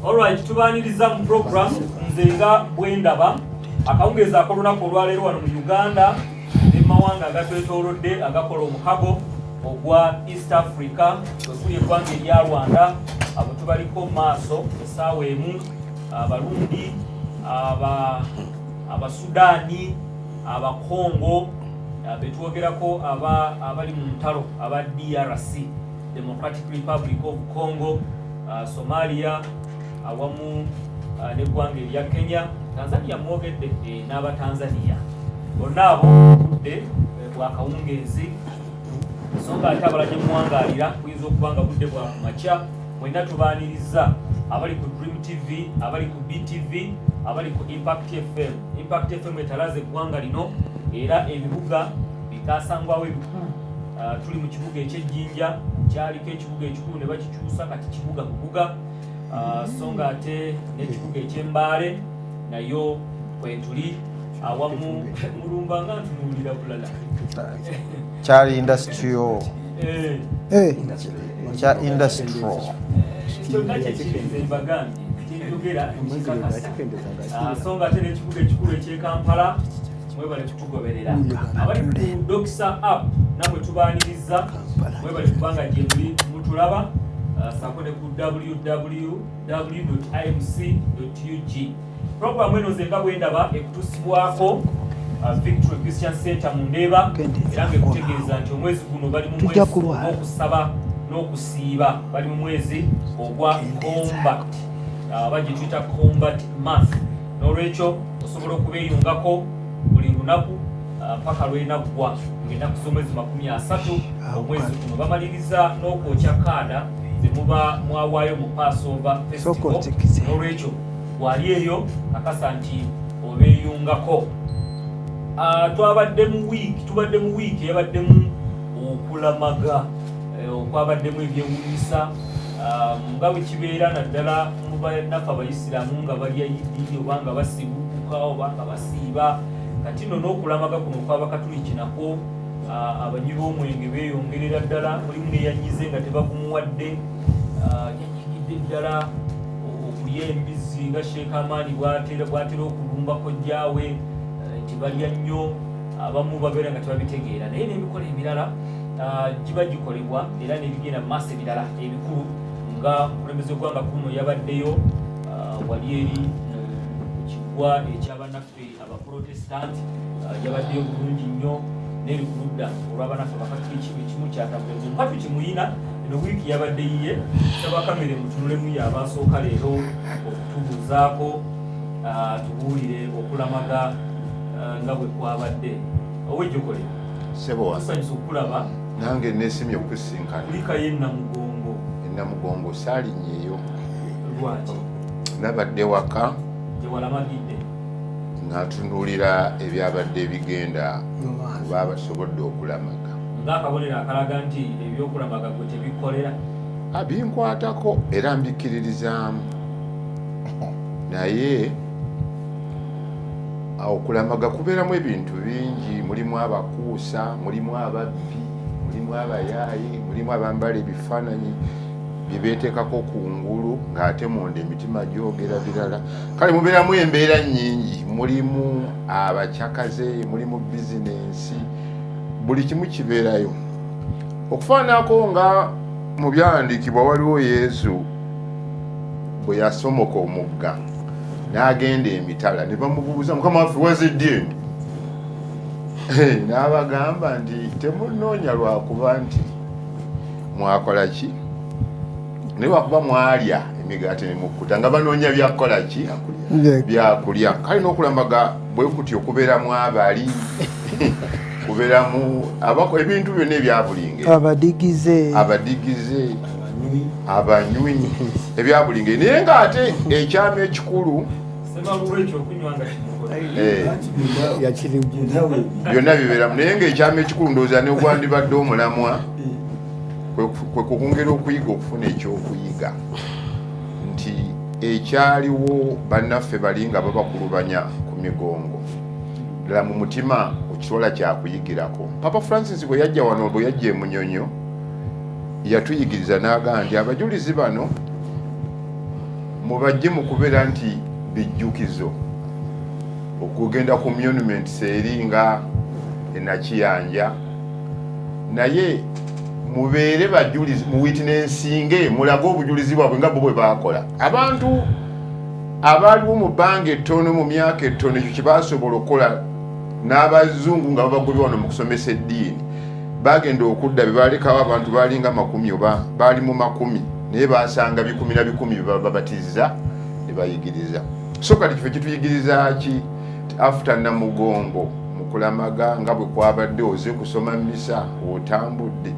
Alright, tubaniriza mu program nzenga bwendaba akawungeza akolunaku olwaleero wano mu Uganda ne mawanga agatwetoolodde agakola omukago ogwa East Africa kwekuli eggwanga erya Rwanda abo tubaliko maaso essaawa emu Abarundi Abasudaani Abakongo betwogerako abali mu ntalo aba DRC Democratic Republic of Congo Somalia awamu n'eggwanga erya Kenya Tanzania mwogedde n'Abatanzania bonna abo budde bwa kawungeezi ensonga ate abalala gye muwangaalira kuyinza okuba nga budde bwa kumakya mwenna tubaaniriza abali ku Dream TV abali ku BTV abali ku Impact FM. Impact FM etalaze eggwanga lino era ebibuga bikasangwawo ebikulu tuli mu kibuga eky'Ejjinja kyaliko ekibuga ekikulu ne bakikyusa kati kibuga bubuga so nga ate n'ekibuga eky'Embaale nayo kwetuli awamu mulumba nga ntunuulira bulala Kyali industrial kya industrial kyonna kyekirenze mbagambye kyeyogera ekikakasa so nga ate n'ekibuga ekikulu eky'e Kampala mwebale kutugoberera abali ku Doxa app namwe tubaaniriza mwebale kubanga gye muli mutulaba saako ne ku www.imc.ug. Programu eno nze nga bwendaba ekutusibwako Victory Christian Center mu Ndeeba era ng'ekutegeeza nti omwezi guno bali mu mwezi ogw'okusaba n'okusiiba bali mu mwezi ogwa combat bajje tuyita combat month n'olwekyo osobola okubeeyungako buli lunaku paka lwenaggwa ng'ennaku z'omwezi 30 omwezi guno bamaliriza n'okwokya kaada ze muba mwawaayo mu Passover Festival n'olwekyo wali eyo kakasa nti obeeyungako. Tubadde mu wiiki eyabaddemu okulamaga okwabaddemu ebyewuunyisa nga bwe kibeera naddala mu bannaffe Abayisiraamu nga balya Yidi oba nga basibukuka oba nga basiiba kati nno n'okulamaga kuno kw'Abakatuliki nako abanywi b'omwenge beeyongerera ddala mulimu neyanyize nga tebagumuwadde yanyigidde ddala okulya embizzi nga Sheikh Amaani bw'atera okulumba kojjaawe nti balya nnyo abamu babeera nga tebabitegeera naye n'emikola emirala giba gikolebwa era n'ebigenda mu maaso ebirala ebikulu nga okulembeze gwanga kuno yabaddeyo wali eri kiggwa ekyabannaffe Abaprotestant yabaddeyo bulungi nnyo n'eri ku ludda olw'abannaffe Abakatuliki ekimu kyatambulira Mukatuliki muyina eno wiiki yabadde yiye Ssabakamere mutunulemu y'abasooka leero okutubuuzaako tubuulire okulamaga nga bwe kwabadde owejjokole tusanyusa okulaba nange neesimye okusinkana kulika ye Namugongo saalinyeeyo lwaki nabadde waka gye walamagidde ng'atunuulira ebyabadde bigenda kuba basobodde okulamaga ng'akabonero akalaga nti ebyokulamaga gwe tebikolera binkwatako era mbikiririzaamu naye okulamaga kubeeramu ebintu bingi mulimu abakuusa mulimu ababbi mulimu abayaayi mulimu abambala ebifaananyi byebeeteekako ku ngulu ng'ate munda emitima gyogera birala kale mubeeramu embeera nnyingi mulimu abakyakaze mulimu bizinensi buli kimu kibeerayo okufaanako nga mu byawandiikibwa waliwo Yesu bwe yasomoka omugga n'agenda emitala ne bamubuuza Mukama waffe wazidde n'abagamba nti temunoonya lwakuba nti mwakola ki naye wakuba mwalya emigaati ne mukkuta nga banoonya byakukola ki byakulya kale n'okulamaga bwe kutyo kubeeramu abali kubeeramu ebintu byonna ebyabulinge abadigize abanywi ebyabulinge naye ng'ate ekyama ekikulu byonna bibeeramu naye ng'ekyama ekikulu ndowooza ne gwandibadde omulamwa kwe kukungera okuyiga okufuna ekyokuyiga nti ekyaliwo bannaffe bali nga babakulubanya ku migongo ddala mu mutima okisobola kyakuyigirako. Papa Francis bwe yajja wano bwe yajja e Munyonyo yatuyigiriza n'agamba nti abajulizi bano mubajje mu kubeera nti bijjukizo okugenda ku monument seeringa enakiyanja naye mubeere bajulizi mu witnessinge mulage obujulizi bwabwe nga bo bwe bakola abantu abaliwo mu bbanga ettono mu myaka ettono ekyo kyebasobola okukola n'abazungu nga babagobye wano mu kusomesa eddiini bagenda okudda bebalekawo abantu balinga 10 oba baali mu 10 naye basanga 10 na 10 babatiza ne bayigiriza so kati kifo kituyigiriza ki after namugongo mukulamaga nga bwe kwabadde oze kusoma misa otambudde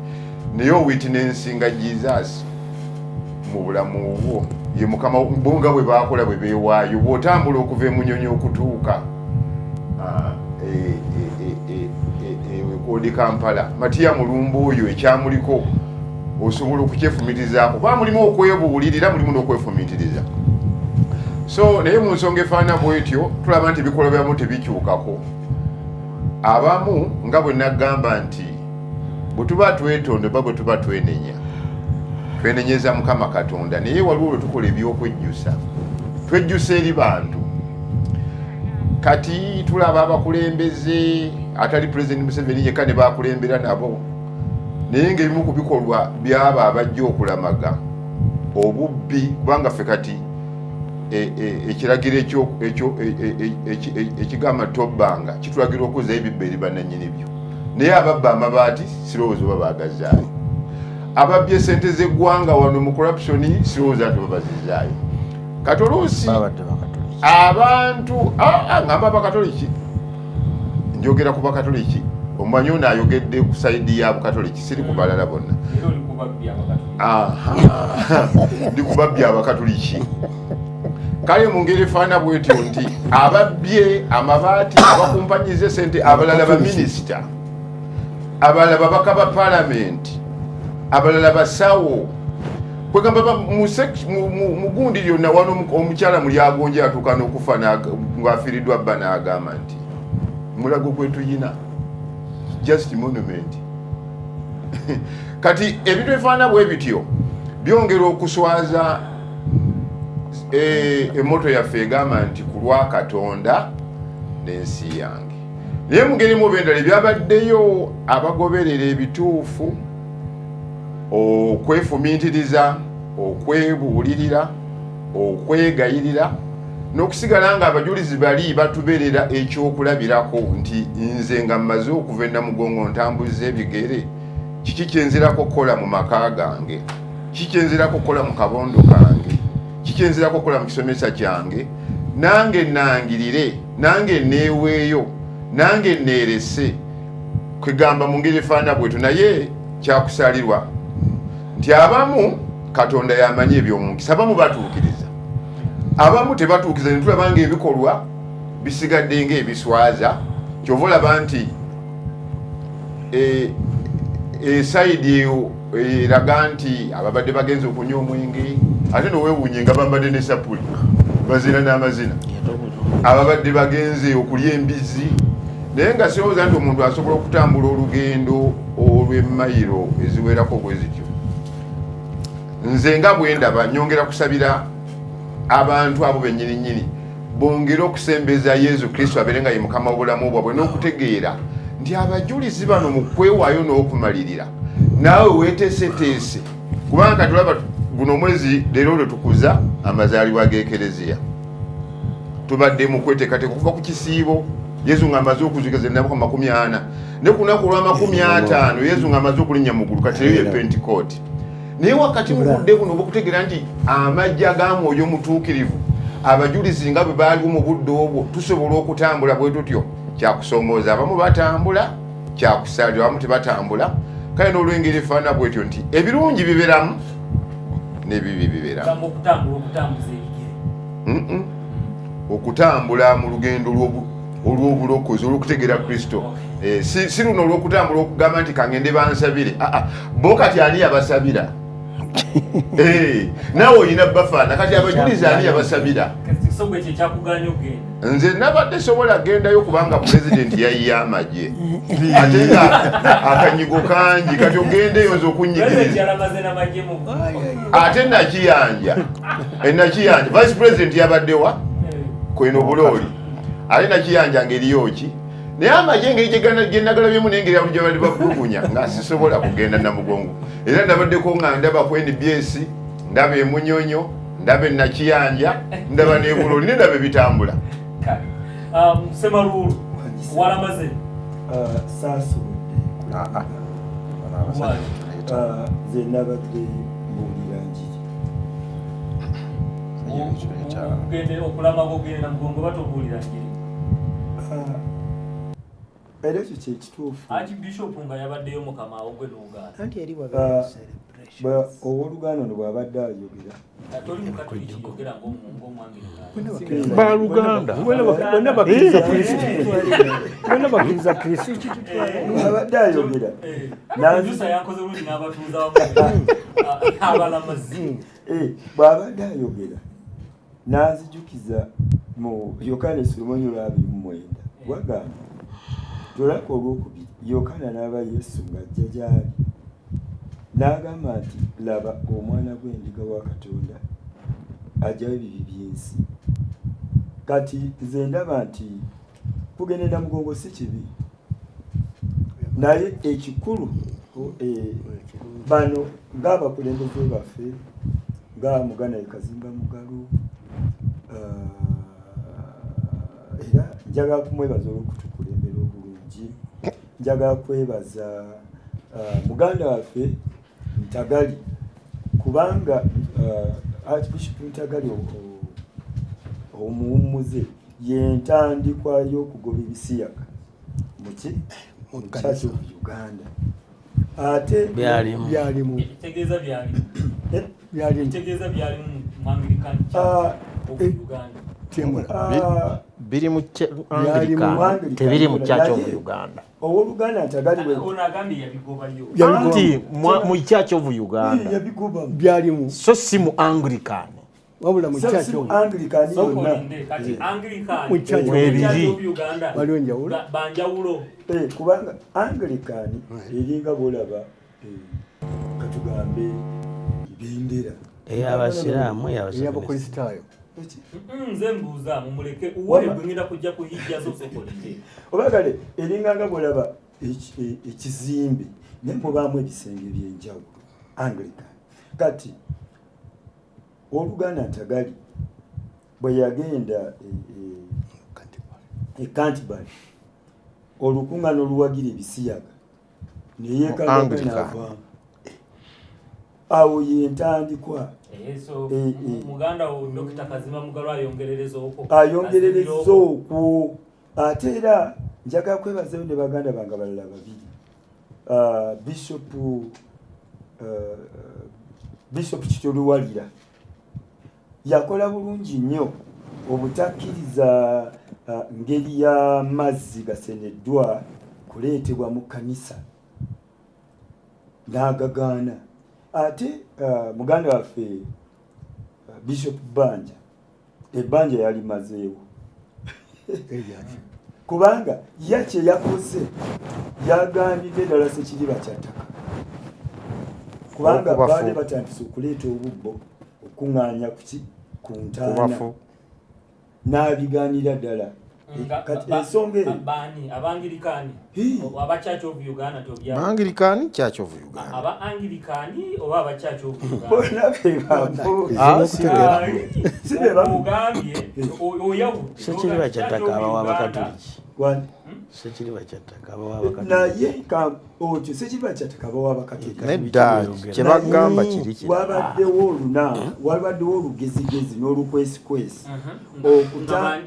naye owitnessinga Jesus mu bulamu bwo ye mukama bonga bwe bakola bwe beewaayo bw'otambula okuva emunyonyi okutuuka odi Kampala Matiya Mulumbu oyo ekyamuliko osobola okukyefumitizaako kuba mulimu okwebuulirira mulimu n'okwefumitiriza so naye mu nsonga efaana bwetyo tulaba nti ebikolwa byamu tebikyukako abamu nga bwe nagamba nti bwe tuba twetonde oba bwe tuba twenenyeza Mukama Katonda naye waliwo lwe tukola ebyokwejjusa twejjusa eri bantu kati tulaba abakulembeze atali President Museveni yekka ne bakulembera nabo naye ng'ebimu ku bikolwa byaba abajja okulamaga obubbi kubanga ffe kati ekiragiro ekigamba tobbanga kitulagira okuzza ebibba eri bannannyini byo naye ababba amabaati sirowooza oba baagazaayo ababbye sente z'eggwanga wano mu corruption sirowooza nti babazizaayo kati oluusi abantu ngamba bakatoliki njogera ku bakatoliki omumanyi ono ayogedde ku sayidi ya bukatoliki siri ku balala bonna ndi kubabbya abakatoliki kale mu ngeri efaana bwetyo nti ababbye amabaati abakumpanyize sente abalala baminisita abalala babaka ba palamenti abalala basawo kwegamba mu gundi lyonna wano omukyala muli agonje atuuka n'okufa ng'afiiriddwa bba n'agamba nti mulago gwe tuyina just monument kati ebintu ebifaana bwe bityo byongera okuswaza emoto yaffe egamba nti ku lwa Katonda n'ensi yange naye mugeri mu bendala ebyabaddeyo abagoberera ebituufu okwefumintiriza okwebuulirira okwegayirira n'okusigala nga abajulizi bali batubeerera ekyokulabirako nti nze nga mmaze okuva enamugongo ntambuza ebigere kiki kyenzirako okukola mu maka gange kiki kyenzirako okukola mu kabondo kange kiki kyenzirako okukola mu kisomesa kyange nange nangirire nange neeweeyo nange neerese kwegamba mu ngeri efaana bwetu naye kyakusalirwa nti abamu Katonda yamanyi eby'omukisa abamu batuukiriza abamu tebatuukiriza ne tulaba ng'ebikolwa bisigadde ng'ebiswaza kyova olaba nti esayidi eyo eraga nti ababadde bagenze okunywa omwenge ate noweewuunye nga bambadde ne sapuli bazina n'amazina ababadde bagenze okulya embizi naye nga sirowooza nti omuntu asobola okutambula olugendo olw'emmayiro eziwerako bwe zityo nze nga bwe ndaba nyongera kusabira abantu abo bennyininyini bongere okusembeza Yesu Kristo abeere nga ye mukama w'obulamu bwabwe n'okutegeera nti abajulizi bano mu kwewaayo n'okumalirira naawe weeteeseteese kubanga tulaba guno omwezi leero lwe tukuza amazaalibwa g'ekereziya tubadde mu kweteekateeka okuva ku kisiibo Yesu ng'amaze okuzuuka ze nnaku 40 ne ku lunaku lwa 50 Yesu ng'amaze okulinnya mu ggulu kati leero ye Pentecost naye wakati mu budde buno obw'okutegeera nti amajja ga Mwoyo Omutuukirivu abajulizi nga bwe baaliwo mu budde obwo tusobola okutambula bwe tutyo kyakusoomooza abamu batambula kyakusalira abamu tebatambula kale n'olwengeri efaana bwetyo nti ebirungi biberamu n'ebibi biberamu okutambula mu lugendo olw'obulokozi olw'okutegeera Kristo si luno olw'okutambula okugamba nti kangende bansabire bo kati ani yabasabira naawe olina bafaana kati abajulizi ani yabasabira Sogwe kyakuganya ogenda. Nze nabadde sobola gendayo kubanga president yayiye amagye. Ate nga akanyigo kangi kati ogendeyo nze okunyigiriza. Ate nakiyanja. Vice president yabaddewa kweno buloli. Ate nakiyanja ngeriyo ki. Naye amagye engeri gye nagalabyemu n'engeri abalijja bali bakugunya nga sisobola kugenda Namugongo. Era nabaddeko nga ndaba ku NBS, ndaba emunyonyo, ndaba nakiyanja, ndaba n'ebuloli, ndaba bitambula. Semalulu walamaze saasubudde nze nabadde mbuulira njiri ogende okulama ogende Namugongo batobuulira njiri era ekyo kyekituufu. Archbishop nga yabaddeyo mukama ogwe n'Uganda ow'Oluganda ono bw'abadde ayogera toli mukatoliki yogera ng'omwange baluganda bonna bakkiriza Kristo bw'abadde ayogera nanzusa yankoze bulungi n'abatuuza abalamazi bw'abadde ayogera n'azijukiza mu Yokaana 1:29 wagamba Tolako olwokubiri Yokaana n'aba Yesu ng'ajja gy'ali n'agamba nti laba omwana gw'endiga wa Katonda ajjayo ebibi by'ensi. Kati nze ndaba nti kugenda Namugongo si kibi naye ekikulu bano ng'abakulembeze baffe nga Muganda Kazimba Mugalu era njagala kumwebaza olw'okutukulembera obulungi. Njagala kwebaza muganda waffe Ntagali kubanga Archbishop Ntagali omuwummuze y'entandikwa y'okugoba ebisiyaga mu Church of Uganda. Ate byalimu tegeeza byalimu mu Anglican Church of Uganda. biri mu Anglican tebiri mu Church of Uganda. Ow'Oluganda Ntagali onagambye yabigobayo Anti mu Church of Uganda yabigoba byalimu so si mu Anglican wabula mu Church of Anglican yonna kati Anglican mu Church of Uganda waliwo njawulo banjawulo kubanga Anglican eringa bolaba katugambe bendera ey'abasiraamu ey'abakristaayo nze mbuuza mumuleke uwe bwengenda kujja kuhijja zosokolete obagale eringanga bolaba ekizimbe naye mubaamu ebisenge by'enjawulo Anglican. Kati Oluganda Ntagali bwe yagenda e Canterbury olukuŋŋaana oluwagira ebisiyaga neyeekaganaava awo yentandikwa muganda wo Dr. Kazimba Mugalu ayongerereza okwo. Ate era njagala kwebazayo ne baganda bange abalala babiri Bishop Kitoluwalira yakola bulungi nnyo obutakkiriza ngeri y'amazzi gaseneddwa kuleetebwa mu kanisa n'agagaana. Ate muganda waffe Bishop Banja ebbanja yalimazeewo kubanga yakye yakoze yagambidde ddala Ssekiriba kyattaka kubanga baali batandise okuleeta obubbo okuŋŋaanya ku ntaana n'abigaanira ddala. Kati ensonga eyo Abangirikani aba Church of Uganda tobya Anglican Church of Uganda aba Anglikani oba aba Church of Uganda ogambye oyawu Ssekiriba kyattaka abawa Abakatoliki Ssekiriba kyattaka abawa Abakatoliki naye otyo Ssekiriba kyattaka abawa Abakatoliki nedda kye bagamba kiri kiri wabaddewo olugezigezi n'olukwesikwesi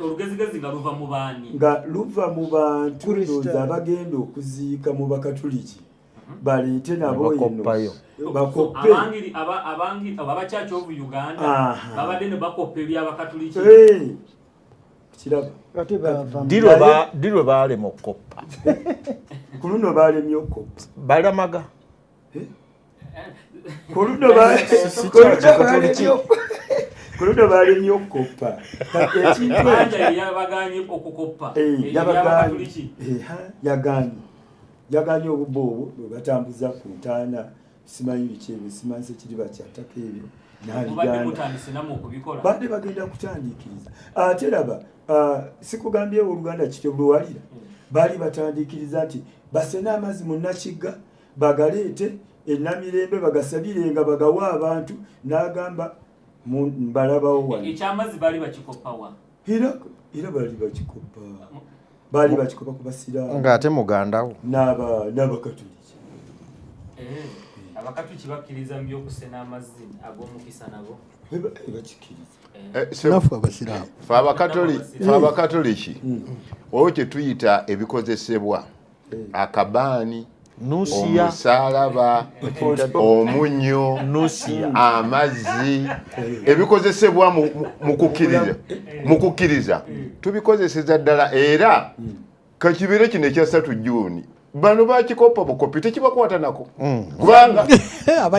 olugezigezi nga luva mu baani nga luva mu bantu ndowooza abagenda okuziika mu Bakatoliki baleete nabo eno bakoppe aba Church of Uganda babadde ne bakoppa eby'Abakatoliki kiraba dirwe baalema okukoppa ku luno baalemye okukoppa balamaga ku luno baalemye Kulodo balemye okukoppa. Ekintu yabaganye okukoppa. Yaganye obubobo bwe batambuza ku ntaana simanyi biki ebyo simanyi sekiri bakyataka ebyo. Bade bagenda kutandikiriza. Ate laba sikugambye Oluganda kityo bulwalira. Bali batandikiriza nti basena amazzi mu Nakiga bagaleete enamirembe bagasabirenga bagawa abantu n'agamba mbalabawo wano. Ekyamazzi bali bakikoppa wa? Era bali bakikoppa. Bali bakikoppa ku basiraamu. Ng'ate mugandawo. N'abakatoliki. Abakatoliki bakkiriza mu by'okusena amazzi ag'omukisa nabo. Bakikiriza. Nafu abasiraamu. Abakatoliki owo kye tuyita ebikozesebwa akabaani omusaalaba omunnyo amazzi ebikozesebwa mu kukkiriza tubikozeseza ddala era kakibeere kino ekyasatu Juuni bano bakikoppa bukopi tekibakwata nako kubanga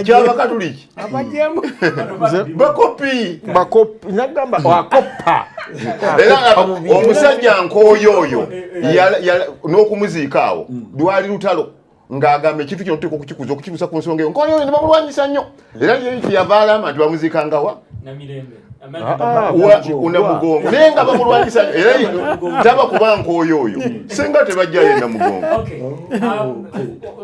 kyabakatuliki bakopi nagamba wakoppa era omusajja nkooyo n'okumuziika awo lwali lutalo ng'agamba ekintu kino tuteeka okukikuza okukibuusa ku nsonga eyo nkooyo ne bamulwanyisa nnyo era yeiki yavaala ama nti bamuziikangawa unamugongo naye nga bamulwanyisa era taba kuba nkooyo oyo senga tebajjayo enamugongo.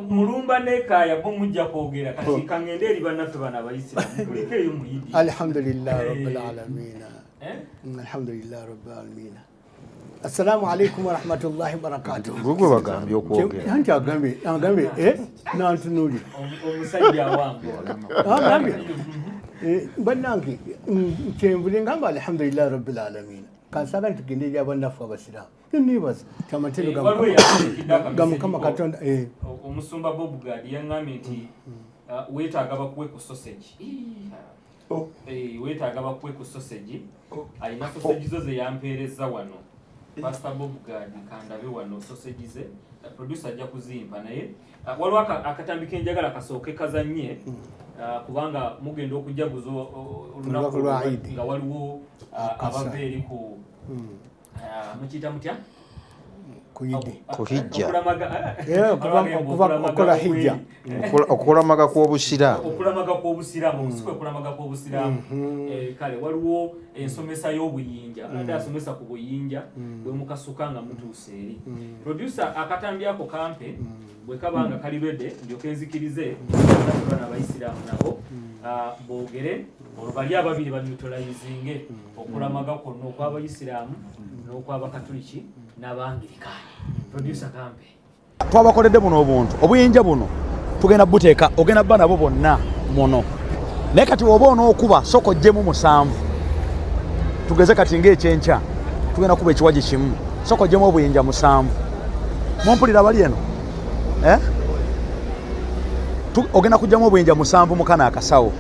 Mulumba nekaya bomujja kwogera kati kangende eri bannaffe bano abayisiraamu kulikeeyo muyidi. Alhamdulillah rabbil alamin. Alhamdulillah rabbil alamin. Assalamu alaikum wa rahmatullahi wa barakatuh. Gwe bagambye okwogera. Anti agambe nantunuli. Omusajja wange. Agambe. Bannange kyembule ngamba alhamdulillah rabbil alamin. Kansala tugende eri abannaffe abasiraamu. Nibaza kyamatendo gamukama Katonda. Omusumba Bobugadi yaŋŋambye nti weetaaga bakuwe ku sausage. Weetaaga bakuwe ku sausage. Alina sausage zo ze yampeereza wano. Pastor Bobugadi kandabe wano sausage ze. Producer ajja kuzimpa naye waliwo akatambi kenjagala kasooke kazannye kubanga mugenda okujaguza olunaku nga waliwo abava eri ku mukiyita mutya kuhijja okukola hijja okulamaga kw'obusiraamu okusika okulamaga kw'obusiraamu kale waliwo ensomesa y'obuyinja ate asomesa ku buyinja bwe mukasuka nga mutuuse eri producer akatambi ako kampe bwe kabanga kali rede ndyoke nzikirize bana abayisiraamu nabo boogere olubali ababiri banyutolayizinge okulamaga kwonna okw'abayisiraamu n'okw'abakatoliki n'abangirikaani. Producer kampe twabakoledde buno obuntu obuyinja buno tugenda buteeka ogenda bba nabo bonna muno naye kati oba onookuba soko ggyemu 7 tugeze kati ng'ekyenkya tugenda kuba ekiwaji kimu soko ggyemu obuyinja 7 mumpulira bali eno ogenda kugyamu obuyinja 7 mukana akasawo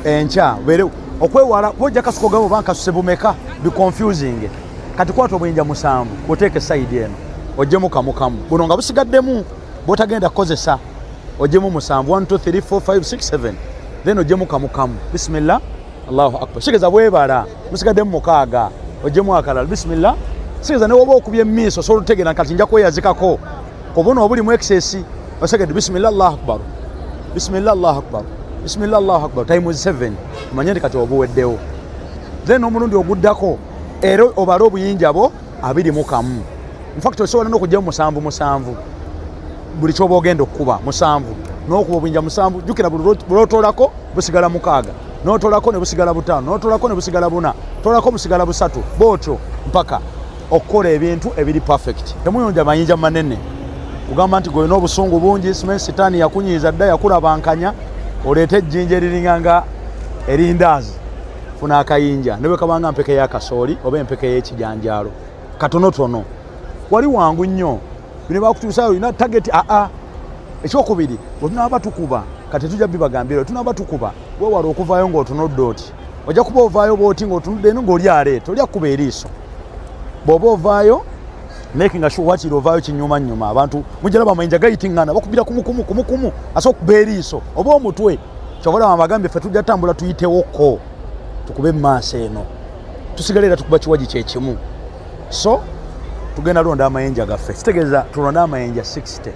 enkya beere okwewala bwojja kasuko gabo bankasuse bumeka bi confusing kati kwata obuyinja 7 kuteeke side eno ojjemu kamukamu buno nga busigaddemu bwotagenda kukozesa ojjemu 7 1 2 3 4 5 6 7 then ojjemu kamukamu bismillah Allahu akbar sigeza bwebala musigaddemu 6 ojjemu akalala bismillah sigeza ne woba okubye emiiso so lutegera kati nja kweyazikako obuno obuli mu excess osegede bismillah Allahu akbar bismillah Allahu akbar bismillah Allahu akbar time is 7 manyende kati obuweddewo then omulundi oguddako ero obalo obuyinja bo 21 in fact osobola n'okugyamu 7 buli kyoba ogenda okukuba 7 n'okuba obuyinja 7 jukira bulotolako busigala 6 n'otolako ne busigala 5 n'otolako ne busigala 4 tolako busigala 3 bwotyo mpaka okukola ebintu ebiri perfect. Temuyonja mayinja manene kugamba nti goyina obusungu bungi simanyi sitaani yakunyiiza dda yakulabankanya oleete ejjinja eriringanga erindaazi funa akayinja ne bwe kabanga mpeke y'akasooli oba empeke y'ekijanjaalo katonotono wali wangu nnyo bino bakutuusayo olina tageti ekyokubiri bwe tunaaba tukuba kati tujja bibagambira tunaaba tukuba weewala okuvaayo ng'otunudde oti ojja kuba ovaayo bwoti ng'otunudde eno ng'oli aleeta olya kuba eriiso bw'oba ovaayo making sure wakiri ovaayo kinyuma abantu mujjalaba amayinja gayitingana bakubira kumukumu asa okuba eriiso oba omutwe kyobola abagambye ffe tujja tambula tuyitewoko tukube maaso eno tusigale era tukuba kiwaji kyekimu. So tugenda londa amayinja gaffe, kitegeeza tulonda amayinja 60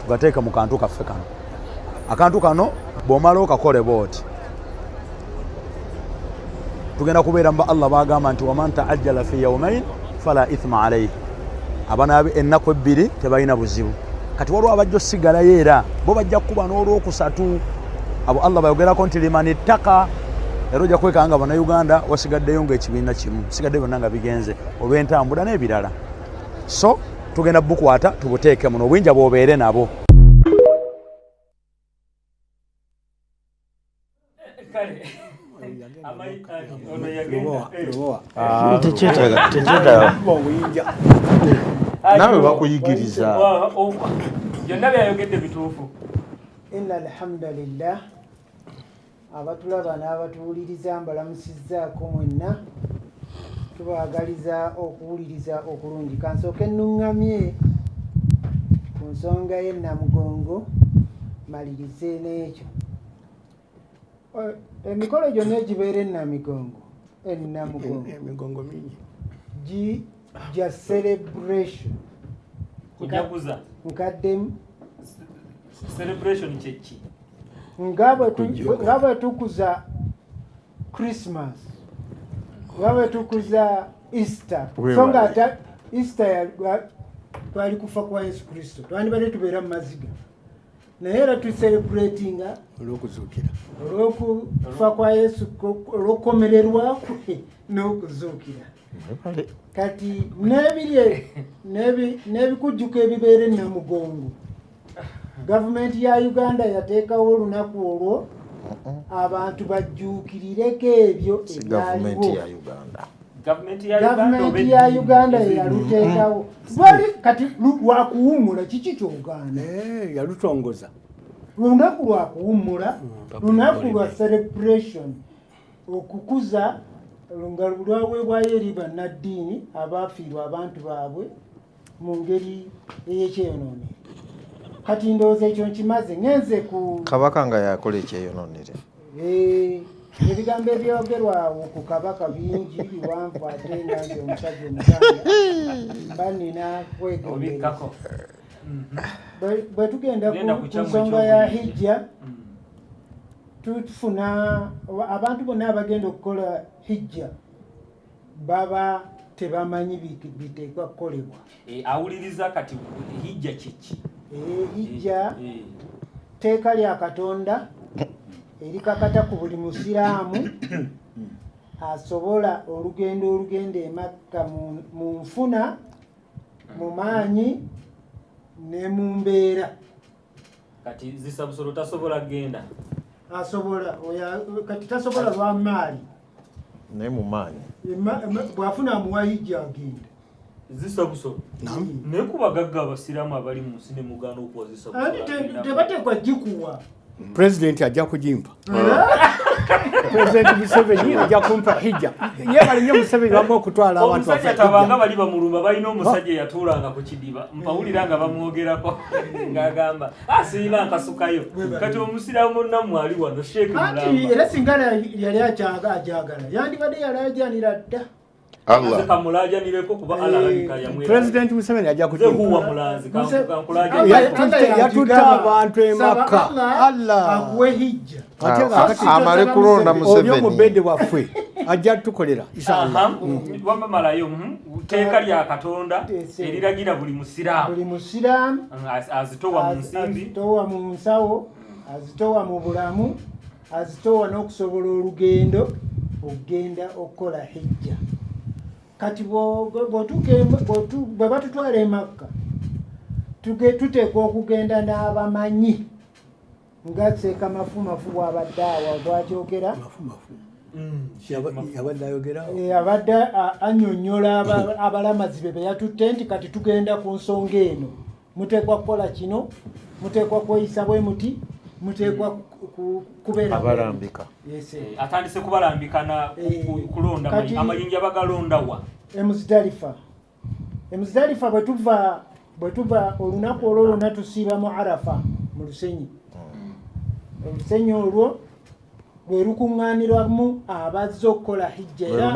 tugateeka mu kantu kaffe kano. Akantu kano bw'omala okakole bw'oti tugenda kubeera mba Allah bagamba nti waman ta'ajjala fi yawmayn fala ithma alayhi, abana ennaku ebbiri tebalina buzibu. Kati waliwo abajja osigalayo era bo bajja kuba n'olwokusatu, abo Allah bayogerako nti liman ittaqa. Era ojja kwekanga bannayuganda wasigaddeyo ng'ekibiina kimu, sigadde byonna nga bigenze oba entambula n'ebirala. So tugenda bukwata tubuteeke muno obwinja bw'obeere nabo. Nawe bakuyigiriza. Byonna byayogedde bituufu. Inna alhamdulillah, abatulaba n'abatuwuliriza mbalamusizzaako mwenna, tubaagaliza okuwuliriza okulungi. Kansooke nnuŋŋamye ku nsonga y'ennamugongo malirize n'ekyo. Emikolo gyonna egibeera ennamugongo emigongo mingi gya celebration. Kujaguza. Nkaddemu Celebration kyeki? nga bwe tukuza Christmas, nga bwe tukuza Easter. So nga ate Easter twali kufa kwa Yesu Kristo, twandibadde tubeera mu maziga, naye era tucelebratinga olw'okufa kwa Yesu, olw'okukomererwa kwe n'okuzuukira. Kati n'ebikujjuko ebibeera ennamugongo, gavumenti ya Uganda yateekawo olunaku olwo abantu bajjuukirireko ebyo ebyaliwo. Gavumenti ya Uganda yaluteekawo. Kati lwakuwummula kiki ky'ogaana? yalutongoza lunaku lwakuwummula, lunaku lwa celebration, okukuza nga lwaweebwayo eri bannaddiini abaafiirwa abantu baabwe mu ngeri ey'ekyeyonoonere. Kati ndowooza ekyo nkimaze, ngenze ku Kabaka nga yakola ekyeyonoonere. Ebigambo ebyogerwa ku Kabaka bingi biwanvu, ate nga nze omusajja omuganda mba nina kwegendereza. Bwe tugenda ku nsonga ya hijja, tufuna abantu bonna abagenda okukola hijja baba tebamanyi biteekwa kukolebwa. Awuliriza kati hijja kiki? Hijja tteeka lya Katonda erikakata ku buli musiraamu asobola olugendo e Makka mu nfuna, mu maanyi ne mu mbeera. Kati zisabusolo tasobola genda? Asobola, kati tasobola lwa maali ne mu maanyi bw'afuna amuwa hijja agenda. Zisabusolo naye ku bagagga abasiraamu abali mu nsi ne mugaana okuwa zisabusolo tebateekwa gikuwa. President ajja kujimpa. President Museveni ajja kumpa hijja. Yebale nnyo Museveni wamma okutwala abantu omusajja tabanga bali bamulumba balina omusajja eyatuulanga ku kidiba mpawulira nga bamwogerako ng'agamba siina nkasukayo. Kati omusiraamu monna mwali wano Sheikh Mulamba. Anti era singa yali akyagala yandibadde yali ajanira dda. Allah kamulajanireko kuba alabika yamwera. President Museveni ajja kujimpa. Huwa mulanzi kankulajanira. Yatutta abantu e Makka. Allah akuwe hijja. Amale kulonda Museveni. Oyo mubedde waffe ajja tukolera inshallah. Wamamalayo tteeka lya Katonda eriragira buli musiraamu azitowa mu nsimbi, azitowa mu nsawo, azitowa mu bulamu, azitowa n'okusobola olugendo okugenda okukola hijja. Kati bwe batutwala e Makka tuteekwa okugenda n'abamanyi nga Seeka Mafumafu bw'abadde awo bwakyogera, abadde annyonnyola abalamazi be yatutte nti kati tugenda ku nsonga eno, muteekwa kukola kino, muteekwa kweyisa bwe muti, muteekwa kubeera abalambika. atandise kubalambika na kulonda amayinja bagalonda wa Muzdalifa bwe tuva olunaku olwo lwonna tusiiba mu Arafa mu lusenyi. Olusenyi olwo lwe lukuŋŋaaniramu abazze okukola hijja era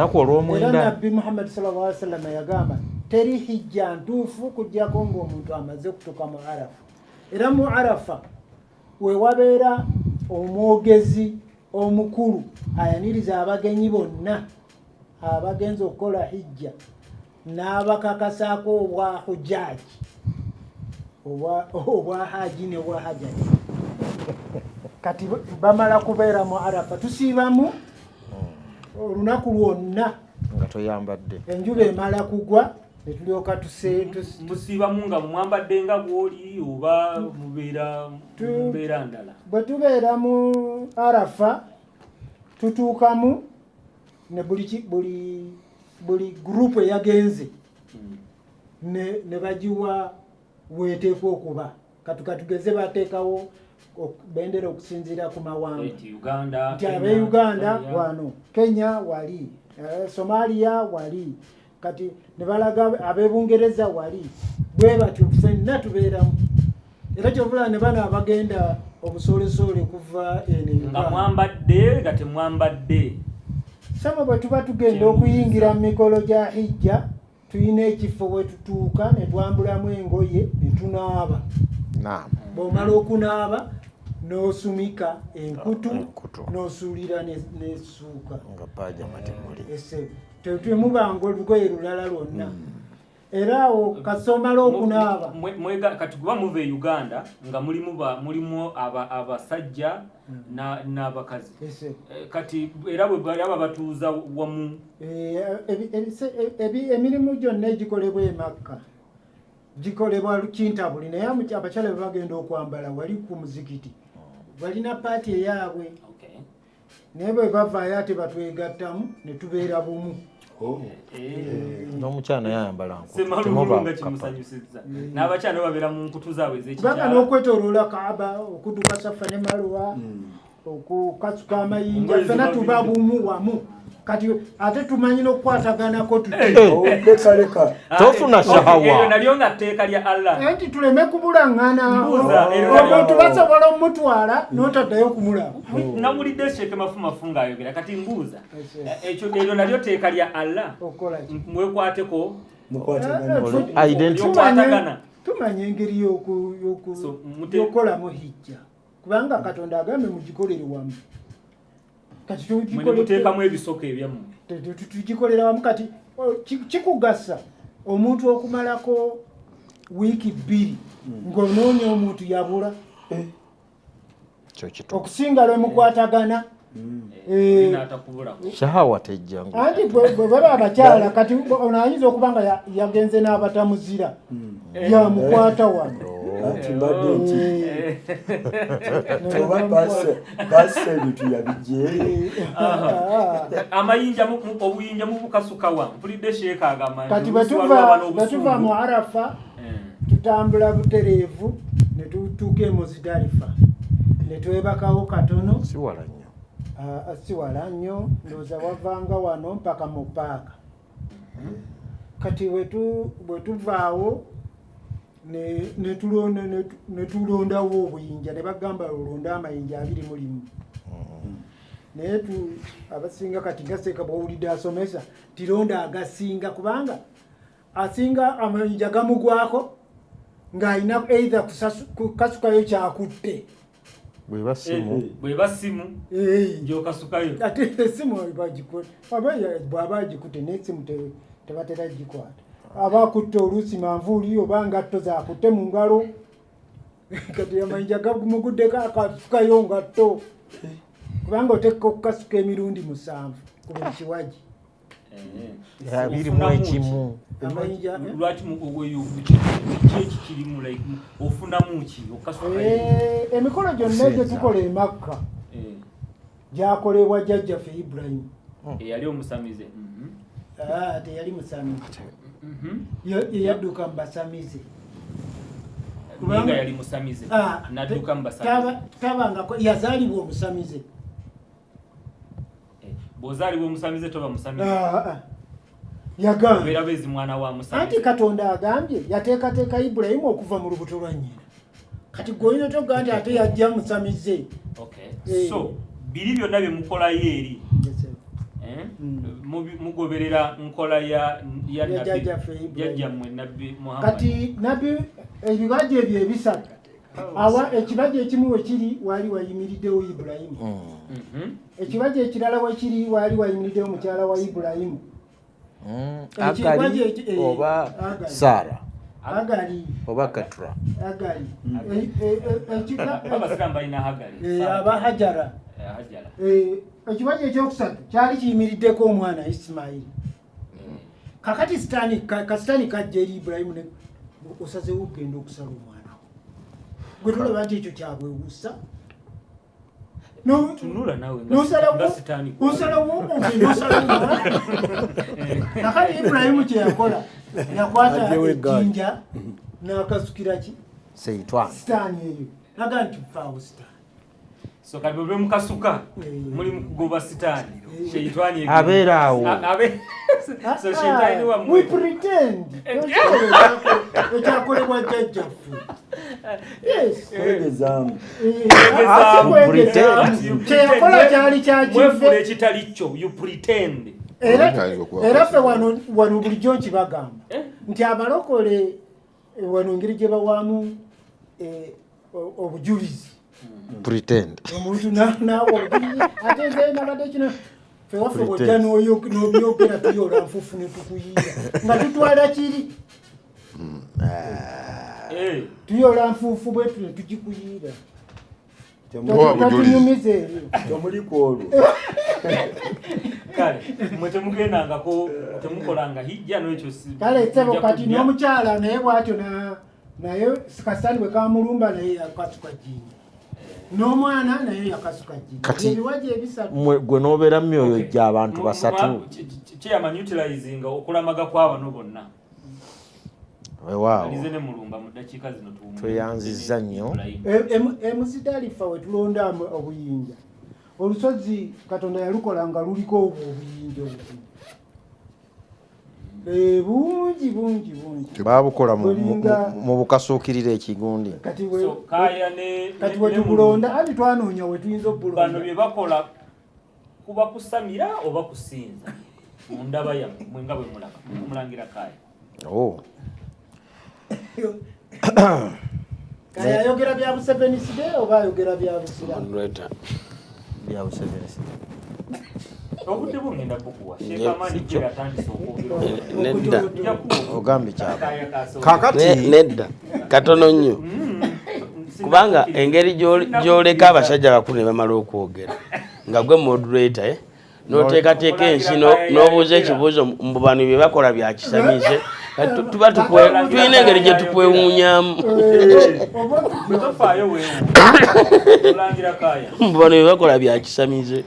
nabbi Muhammad sallallahu alaihi wasallam yagamba teri hijja ntuufu kujjako ng'omuntu amaze kutuuka mu Arafa. Era mu Arafa we wabeera omwogezi omukulu ayaniriza abagenyi bonna abagenza okukola hijja n'abakakasaako obwa hujjaaji obwa haji ne obwa hajjati. Kati bamala kubeera mu Arafa tusiibamu olunaku lwonna nga toyambadde, enjuba emala kugwa ne tulyoka tusiibamu nga mwambadde nga bw'oli oba mubeera ndala. Bwe tubeera mu Arafa tutuukamu ne buli gurupu eyagenze ne bagiwa weeteekwa okuba. Katugeze bateekawo bendera okusinziira ku mawanga nti ab'Uganda wano, Kenya wali, Somalia wali, kati ne balaga ab'Ebungereza wali, bwe batyo ffenna tubeeramu. Era kyovula ne bano abagenda obusoolesole kuva eno nga mwambadde nga temwambadde. Sama bwe tuba tugenda okuyingira mu mikolo gya hijja tulina ekifo we tutuuka ne twambulamu engoye ne tunaaba. Bw'omala okunaaba n'osumika enkutu n'osuulira n'essuuka nga pajama temuli. Temubanga olugoye lulala lwonna. Era awo kasomala okunaaba kati kuba muva e Uganda nga mulimu abasajja n'abakazi. Kati era bwe bali batuuza wamu. Emirimu gyonna egikolebwa e Makka gikolebwa kintabuli, naye abakyala bwe bagenda okwambala wali ku muzikiti balina paati eyaabwe. Naye bwe bavaayo ate batwegattamu ne tubeera bumu. N'omukyala yayambala nkutu kimusanyusizza n'abakyala babeera mu nkutu zaabwe ez'ekikyala. Kubanga n'okwetooloola Kaaba, okudduka Safa ne Marwa, okukasuka amayinja, ffenna tuba bumu wamu. Kati ate tumanyi n'okukwataganako leka tofuna shahawa. Nalyo nga tteeka lya Allah nti tuleme kubulaŋŋana. Omuntu basobola omutwala n'otaddayo kumulaba. Nawulidde Sheikh Mafumafu ng'ayogera, kati mbuuza eryo nalyo tteeka lya Allah mwekwateko tumanye engeri y'okukolamu hijja kubanga Katonda agambe mugikolere wamu. Kati tuteekamu ebisoko ebyammwe tugikolera wamu. Kati kikugasa omuntu okumalako wiiki 2 ng'onoonya omuntu yabula okusinga lwe mukwatagana. Shahawa tejja anti bwe baba abakyala kati onayinza okuba nga yagenze n'abatamuzira yamukwata wano ati mbadde nti oba basse ebintu yabijje. Obuyinja mubukasukawa mpulidde Sheikh agamba kati bwe tuva mu Arafa tutambula butereevu ne tutuuka e Muzdalifa ne twebakawo katono. Si wala nnyo. Si wala nnyo, ndowooza wavanga wano mpaka mu paaka. Kati bwe tuvaawo ne tulondawo obuyinja ne bagamba olonda amayinja 21. Naye abasinga kati gaseeka bw'owulidde asomesa tironda agasinga kubanga asinga amayinja gamugwako ng'alina either kukasukayo kyakutte. Bwe basimu gyokasukayo. Ate esimu bw'aba agikutte n'essimu tebatera gikwata. Aba akutte oluusi manvuuli oba ngatto zaakutte mu ngalo. Kati amayinja gamuguddeko akasukayo ngatto. Kubanga oteeka okukasuka emirundi 7 ku buli kiwagi. Birimu ekimu. Lwaki kirimu like ofunamu ki okasuka? Emikolo gyonna gye tukola e Makka gyakolebwa jjajjaffe Ibrahim. Yali omusamize. Teyali musamize. Yadduka mu basamize. Kubanga yali musamize. Nadduka mu basamize. Tabanga yazaalibwa omusamize. Bw'ozaalibwa omusamize toba musamize. Yagambye beera bezi mwana wa musamize. Anti Katonda agambye yateekateeka Ibrahim okuva mu lubuto lwa nnyina. Kati gw'olina togamba nti ate yajja musamize. Okay. So biri byonna bye mukola yeri mugoberera nkola ya jajjamwe nabbi Muhammad. Kati nabbi ebibaje ebyo ebisatu awa ekibaje ekimu we kiri wali wayimiriddewo Ibrahimu. Ekibaje ekirala we kiri wali wayimiriddewo mukyala wa Ibrahimu. Agali oba Sara Agali oba Katra Agali abasiramba ina Hagali aba Hajara ekibaje ekyokusatu kyali kiyimiriddeko omwana Ismail. Kakati kasitani kajja eri Ibrahimu ne osazeewo okugenda okusala omwana gwe tulaba nti ekyo kyabwewusa tunula nawe usalawo nakati Ibrahimu kye yakola yakwata ejjinja n'akasukira ki sitaani eyo naga nti faawo sitaani. So kati bwe mukasuka muli mukugoba sitaani sheitani abeera awo so sheitani wa we pretend ekyakolebwa jjajjaffe. Yes. Kyeyakola kyali kyakivve ekitali kyo you pretend. Era ffe wano bulijjo nkibagamba nti abalokole wano ngeri gye bawaamu obujulizi pretend omuntu naawe obujulizi ate nze nabadde kino ffe waffe bwojja n'obyogera tuyola nfuufu ne tukuyiira nga tutwala kiri tuyola nfuufu bwetu ne tugikuyiira tatunyumiza ebyo tomuliko olwo kale mwe temugendangako temukolanga hijja n'ekyo kale sebo kati n'omukyala naye bw'atyo naye kasitani bwe kamulumba naye yakasuka jjinja n'omwana naye yakasuka jjinja ebiwaje ebisatu gwe n'obeera myoyo gy'abantu basatu kyeyama utilizinga okulamaga kw'abano bonna weewaawo ne mulumba mu ddakiika zino tweyanzizza nnyo Muzidalifa we tulonda obuyinja olusozi Katonda yalukola nga luliko obuyinja bungi baabukola mu bukasuukirira ekigundi. Kati we tubulonda ati twanoonya we tuyinza obulonda bano bye bakola kuba kusamira oba kusinza mu ndaba yammwe mwe nga bwe mulangira Kaaya. Kaya ayogera bya Buseveniside oba ayogera bya Busiramu? Bya Buseveniside. Obudde bugenda bukuwa Shekamani kye yatandise okwogera. Nedda ogambe kyaba kakati nedda katono nnyo kubanga engeri gyoleka abasajja bakulu ne bamala okwogera nga gwe moderator n'oteekateeka ensi n'obuuza ekibuuzo mu bano bye bakola bya kisamize tuba tulina engeri gye tukwewuunyamu mu bano bye bakola bya kisamize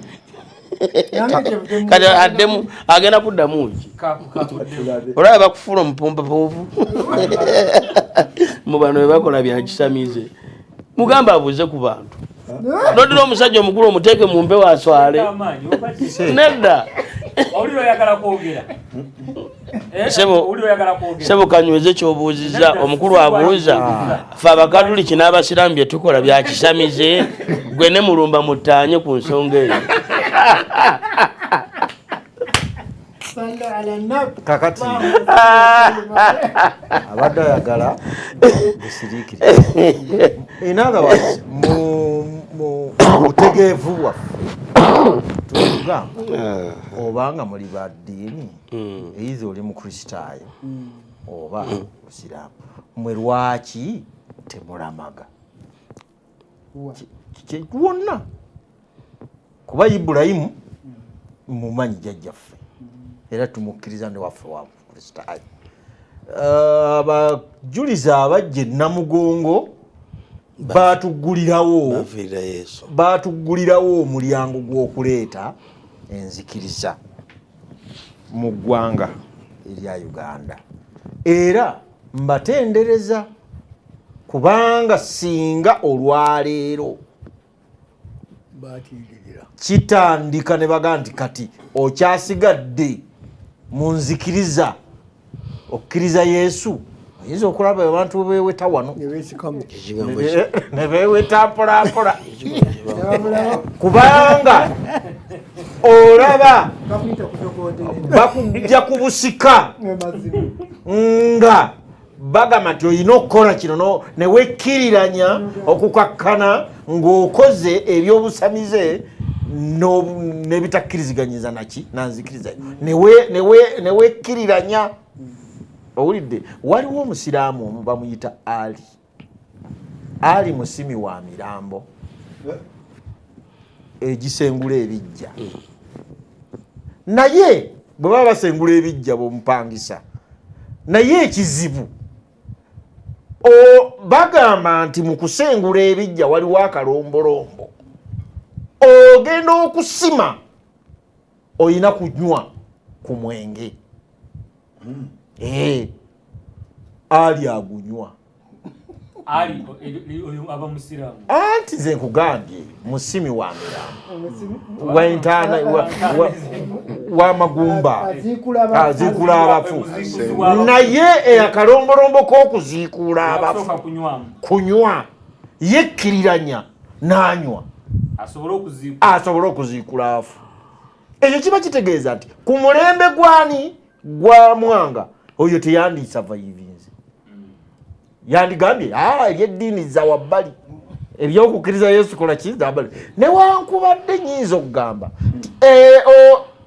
kati addemu agenda kuddamu ki olaba bakufuula omupumpa poovu mu bano bye bakola bya kisamize mugamba abuuze ku bantu nodira omusajja omukulu omuteeke mu mpewo aswale nedda sebo kanyweze kyobuuziza omukulu abuuza fe abakatuliki n'abasiraamu bye tukola bya kisamize gwe ne mulumba mutaanye ku nsonga eyo kakati abadde ayagala busiriikire in other words mu butegeevu waffe tulugamba obanga muli ba ddiini eyizi oli mukristaayo oba musiraamu mwe lwaki temulamaga wonna kuba Ibulayimu mumanyi jjajjaffe era tumukkiriza ne waffe wa kristaayo abajulizi abajja Namugongo baatuggulirawo omulyango gw'okuleeta enzikiriza mu ggwanga erya Uganda era mbatendereza kubanga singa olwaleero kitandika ne baga nti kati okyasigadde mu nzikiriza okkiriza Yesu oyinza okulaba abantu beweta wano ne beweta mpolampola kubanga olaba bakujja ku busika nga bagamba nti olina okukola kino ne wekkiriranya okukakkana ng'okoze ebyobusamize n'ebitakkirizganyiza naki nanzikiriza ne wekkiriranya. Owulidde waliwo omusiraamu omu bamuyita Ali musimi wa mirambo egisengula ebijja, naye bwe baba basengula ebijja bwomupangisa, naye ekizibu bagamba nti mu kusengula ebijja waliwo akalombolombo. Ogenda okusima oyina kunywa ku mwenge. Ali agunywa. Ali aba musiramu. Anti ze nkugambye musimi wa mirambo waintana wa magumba azikula abafu, naye akalombolombo k'okuziikula abafu kunywa yekkiriranya n'anywa asobola okuziikula abafu. Ekyo kiba kitegeeza nti ku mulembe gwani gwa Mwanga oyo teyandisavayivinze, yandigambye ebyeddiini za wabbali, ebyokukkiriza Yesu kola kizabbali. Newankubadde nyinza okugamba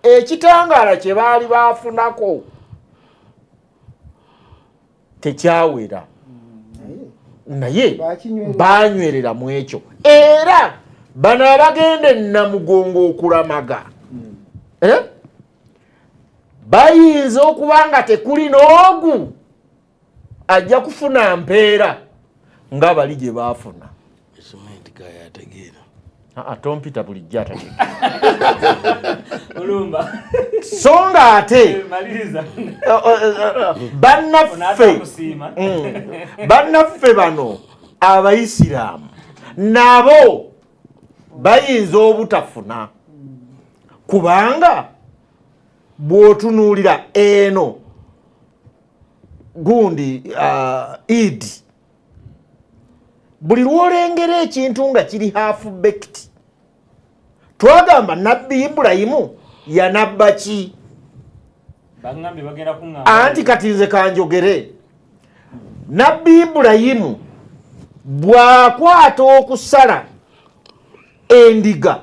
ekitangaala kye baali baafunako tekyawera, naye banywerera mu ekyo. Era bano abagenda Namugongo okulamaga bayinza okuba nga tekuli n'ogu ajja kufuna mpeera ng'abali gye baafuna. Tompita bulijjo atategeera. So nga ate bannaffe bano Abayisiraamu nabo bayinza obutafuna, kubanga bw'otunuulira eno gundi Idi, buli lw'olengera ekintu nga kiri half baked. Twagamba Nabbi Ibulayimu yanabba ki? Anti kati nze kanjogere, Nabbi Ibulayimu bw'akwata okusala endiga,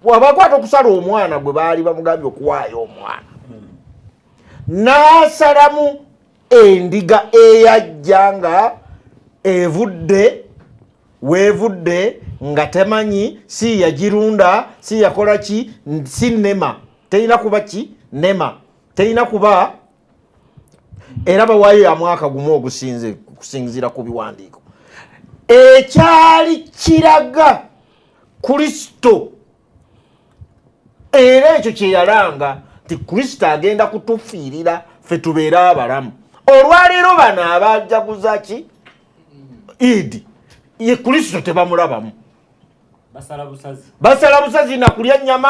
bw'abakwata okusala omwana gwe baali bamugambye okuwaayo omwana, n'asalamu endiga eyajja nga weevudde nga temanyi, si yagirunda, si yakola ki, si nema, terina kuba ki nema, terina kuba, era bawaayo ya mwaka gumu okusinzira ku biwandiiko. Ekyali kiraga Kristo, era ekyo kye yalanga nti Kristo agenda kutufiirira ffe tubeere abalamu. Olwaleero bano abajaguza ki Idi, ye Kristo tebamulabamu, basala busazi na kulya nnyama,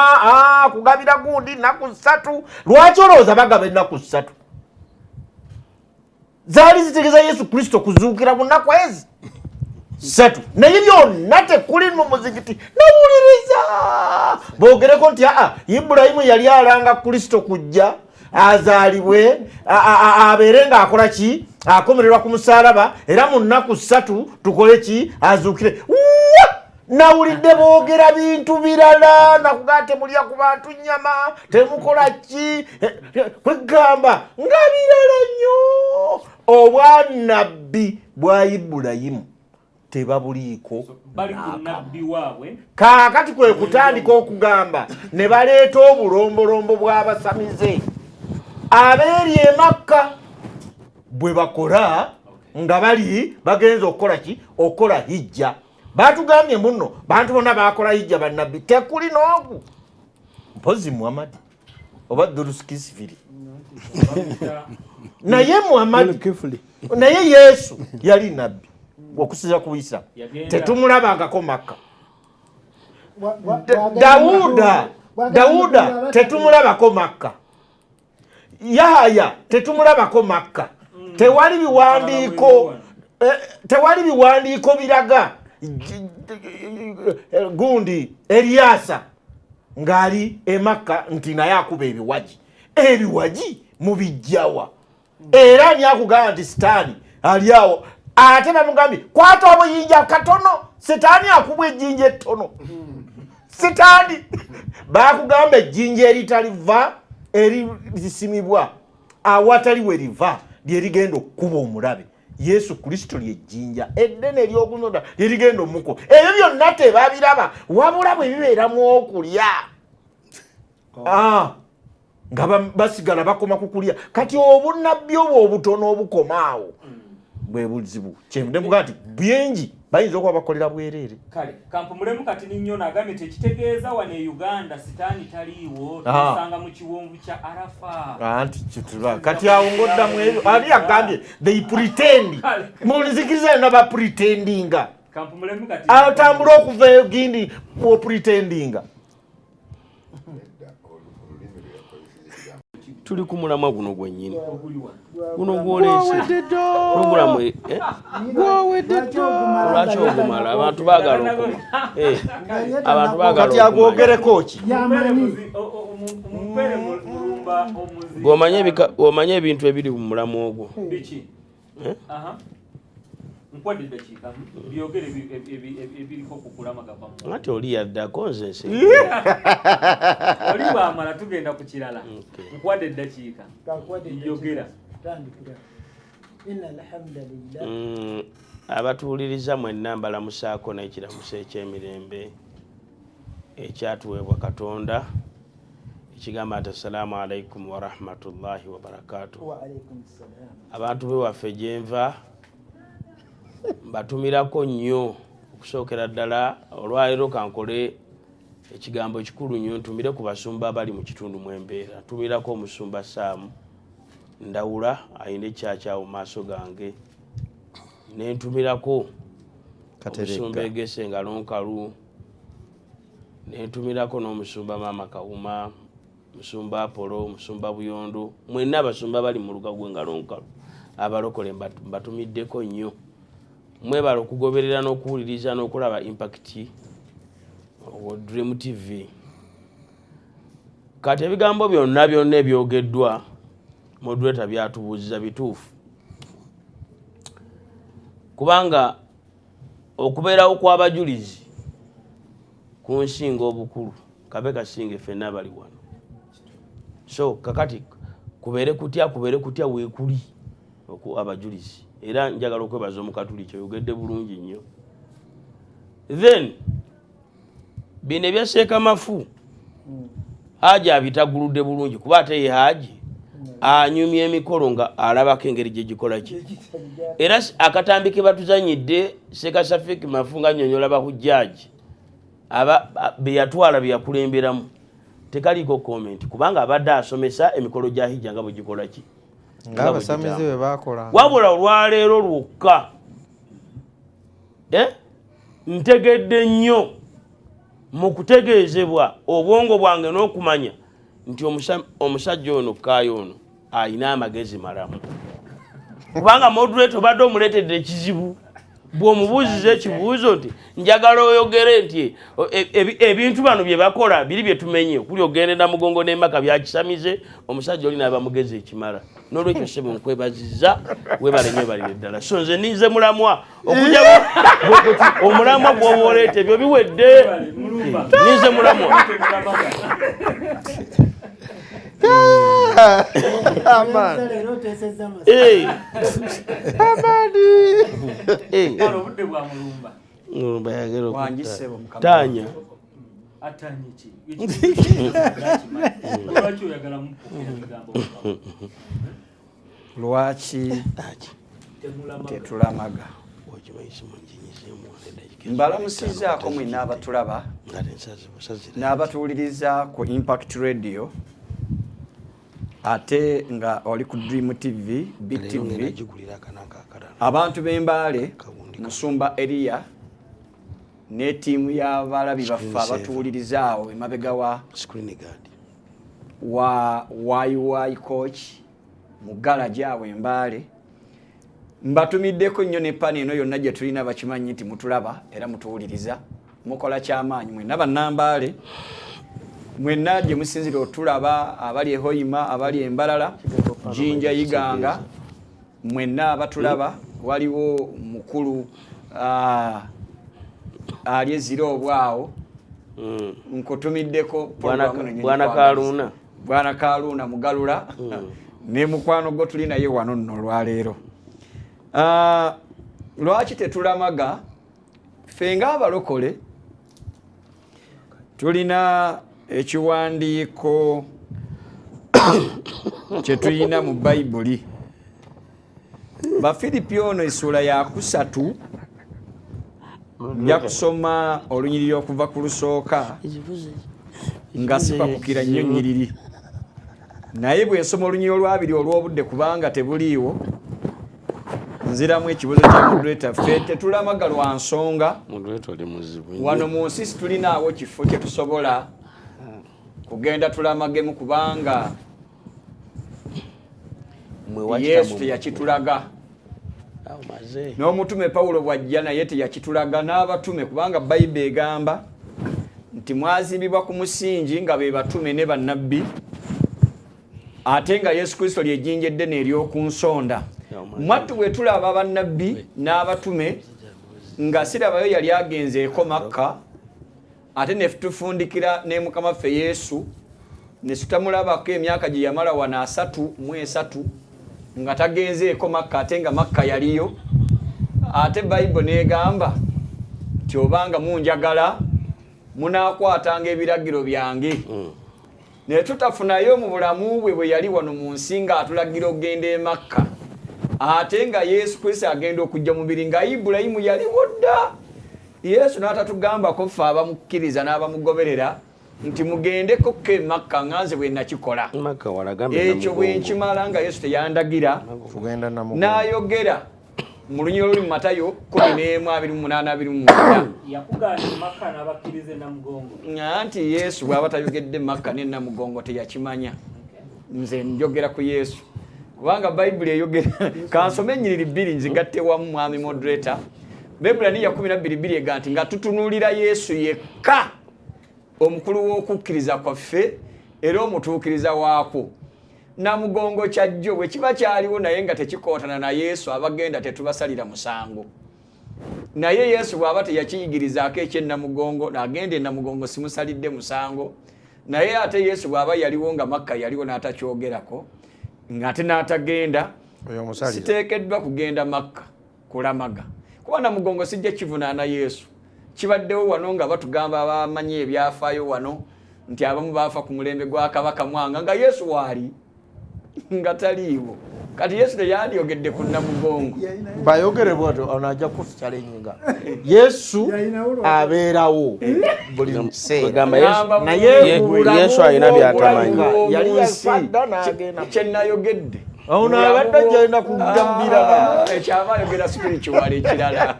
kugabira gundi nnaku 3. Lwaki olowooza bagaba ennaku 3? Zaali zitegeeza Yesu Kristo kuzuukira mu nnaku ezi 3, naye byonna tekuli mu muzigiti. Nawuliriza boogereko nti Ibulayimu yali alanga Kristo kujja azaalibwe abeere ng'akola ki, akomererwa ku musaalaba, era mu nnaku 3 tukole ki, azuukire. Nawulidde boogera bintu birala, nakugaa temulya ku bantu nnyama, temukola ki, kwegamba nga birala nnyo. Obwanabbi bwa Ibulayimu tebabuliiko. Kaakati kwe kutandika okugamba ne baleeta obulombolombo bw'abasamize abeeri e Makka bwe bakola nga bali bagenza okukola ki, okukola hijja. Batugambye muno bantu bonna bakola hijja bannabbi, tekuli n'ogu mpozi Muhammad oba Duruskisifiri naye Muhammad, naye Yesu yali nabbi okusinza ku Islam, tetumulabangako Makka. Dawuda tetumulabako Makka. Yahaya tetumulabako Makka. tewali biwandiiko biraga gundi Eliasa ngali Makka nti naye akuba ebiwaji mubijjawa era ani akugamba nti sitaani ali awo ate bamugambye kwata obuyinja katono sitaani akubwa ejjinja ettono sitaani bakugamba ejjinja eritaliva erisimibwa awatali we riva lyerigenda okukuba omulabe Yesu Kristo lyejjinja eddene ery'okunyoda lyerigenda omuko ebyo byonna tebabiraba wabula bwe bibeeramu okulya nga basigala bakoma kukulya kati obunnabbi obwo obutono obukomaawo bwe buzibu kyemudembuga nti bingi bayinza okuba bakolera bwereere kale kampumulemu kati ninnyo nagambye tekitegeeza wano e Uganda sitaani taliiwo tusanga mu kiwonvu kya Arafa anti kitula kati awo ngoddamu ebyo ali agambye they pretend mulizikiriza yonna bapretendinga kampumulemu kati atambula okuva egindi opretendinga tuli ku mulamwa guno gwennyini guno gwolese programu lwaki ogumala abantu baagala okuma abantu baagala kati agwogereko ki omanye ebintu ebiri mu mulamwa ogwo nkwadde eddakiika byogere ebiriko kukulamagava ate oli yaddako nze nsi oli bwamala tugenda ku kirala nkwadde eddakiika yogera abatuwuliriza mwenna mbalamusaako n'ekiramuso eky'emirembe ekyatuweebwa Katonda ekigamba nti assalaamu alaikum warahmatullahi wabarakatuh. Abantu bewaffe gyenva mbatumirako nnyo okusookera ddala olwaleero kankole ekigambo ekikulu nnyo ntumire ku basumba abali mu kitundu mwembeera. Ntumirako omusumba Saamu Ndawula ayina ekyakyawo mu maaso gange, nentumirako omusumba Egese Ngalonkalu, nentumirako n'omusumba Maama Kawuma, musumba Apolo, musumba Buyondo, mwenna abasumba bali mu luga gw'Engalonkalu abalokole mbatumiddeko nnyo. Mwebala okugoberera n'okuwuliriza n'okulaba impact wa Dream TV. Kati ebigambo byonna ebyogeddwa moderator byatubuuziza bituufu, kubanga okubeerawo kw'abajulizi ku nsinga obukulu kabe kasinga ffenna bali wano. So kakati kubeere kutya weekuli abajulizi. Era njagala okwebaza Omukatuliki oyogedde bulungi nnyo. Then bino ebya Seekamafu Haji abitaguludde bulungi, kuba ate ye Haji anyumya emikolo nga alabako engeri gye gikola ki. Era akatambi ke batuzanyidde Seekasafiki Mafu nga annyonnyola bahujjaaji be yatwala be yakulemberamu tekaliko comment, kubanga abadde asomesa emikolo gya hijja nga bwe gikola ki. Ng'abasamize bwe baakola. Wabula olwaleero lwokka ntegedde nnyo mu kutegeezebwa obwongo bwange n'okumanya nti omusajja ono Kaayo ono ayina amagezi malamu. Kubanga moderator obadde omuleetedde ekizibu, bw'omubuuziza ekibuuzo nti njagala oyogere nti ebintu bano bye bakola biri bye tumenye, okuli ogendera mugongo n'emaka byakisamize, omusajja oli n'aba mugezi ekimala. N'olwekyo ssebo nkwebazizza, webale nnyo balire ddala. So nze ninze mulamwa okujja omulamwa bw'oba oleeta ebyo biwedde, ninze mulamwa. Mulumba yagera okutanya lwaki tetulamaga. Mbalamusizaako mwenna abatulaba n'abatuwuliriza ku Impact Radio, ate nga oli ku Dream TV, Big TV, abantu b'Embaale, Musumba Elia ne ttiimu y'abalabi baffe abatuwuliriza awo emabega wa YY coach mu galaji awo Embaale, mbatumiddeko nnyo ne pani eno yonna gye tulina bakimanyi nti mutulaba era mutuwuliriza mukola kyamaanyi mwenna bannambaale mwenna gye musinzira otulaba abali ehoyima abali embalala jinja yiganga mwenna abatulaba waliwo mukulu ali ezira obwawo nkutumiddeko bwana Kaluuna Mugalula ne mukwano gwo tuli naye wano nno olwaleero. Lwaki tetulamaga ffe ng'abalokole tulina ekiwandiiko kye tulina mu Bayibuli. Bafilipi ono essula ya 3 nja kusoma olunyiriri okuva ku lusooka nga sipakukira nnyo nnyiriri naye bwe nsoma olunyiriri olwabiri olw'obudde kubanga tebuliiwo nziramu ekibuzo kya moderator. Ffe tetulamaga lwa nsonga wano mu nsi situlinaawo kifo kye tusobola kugenda tulamagemu kubanga Yesu teyakitulaga n'omutume Pawulo bw'ajja naye teyakitulaga n'abatume kubanga Bayibuli egamba nti mwazimbibwa ku musingi nga be batume ne bannabbi ate nga Yesu Kristo ly'ejjinja eddene ery'oku nsonda. Mwattu bwe tulaba bannabbi n'abatume nga sirabayo yali agenzeeko Makka ate ne tufundikira ne Mukama ffe Yesu ne tutamulabako emyaka gye yamala wano 3 nga tagenzeeko Makka ate nga Makka yaliyo. Ate Bayibuli n'egamba nti obanga munjagala munaakwatanga ebiragiro byange. Ne tutafunayo mu bulamu bwe yali wano mu nsi ng'atulagira okugenda e Makka ate nga Yesu Kristo agenda okujja mubiri nga Ibulayimu yaliwo dda. Yesu n'atatugambako ffe abamukkiriza n'abamugoberera nti mugendeko ke Makka nganze bwe nakikola. Ekyo bwe nkimala nga Yesu teyandagira n'ayogera mu lunyiriri luli mu Matayo 11:28 yakugana Makka n'abakkirize Namugongo nti Yesu bw'aba tayogedde Makka ne Namugongo teyakimanya. Nze njogera ku Yesu kubanga Bayibuli eyogera kansome ennyiriri 2 nzigatte wamu mwami moderator. Bayibuli ya 12:2 ega nti nga tutunuulira Yesu yekka omukulu w'okukkiriza kwaffe era omutuukiriza waako. Namugongo kyajjo bwe kiba kyaliwo naye nga tekikootana na Yesu abagenda tetubasalira musango. Naye Yesu bw'aba teyakiyigirizaako ekyennamugongo n'agenda Namugongo simusalidde musango. Naye ate Yesu bw'aba yaliwo nga Makka yaliwo n'atakyogerako ng'ate n'atagenda siteekeddwa kugenda Makka kulamaga kuba Namugongo sijja kivunaana Yesu. Kibaddewo wano nga batugamba abamanyi ebyafaayo wano nti abamu baafa ku mulembe gwa Kabaka Mwanga nga Yesu waali nga taliiwo. Kati Yesu teyandiyogedde ku Namugongo bayogere bw'atyo ono ajja kutuchalenga Yesu abeerawo buli kiseera naye Yesu alina by'atamanyi yali yafadda n'agenda kyennayogedde ono abadde agenda kugambira ekyaba ayogera spiritual ekirala.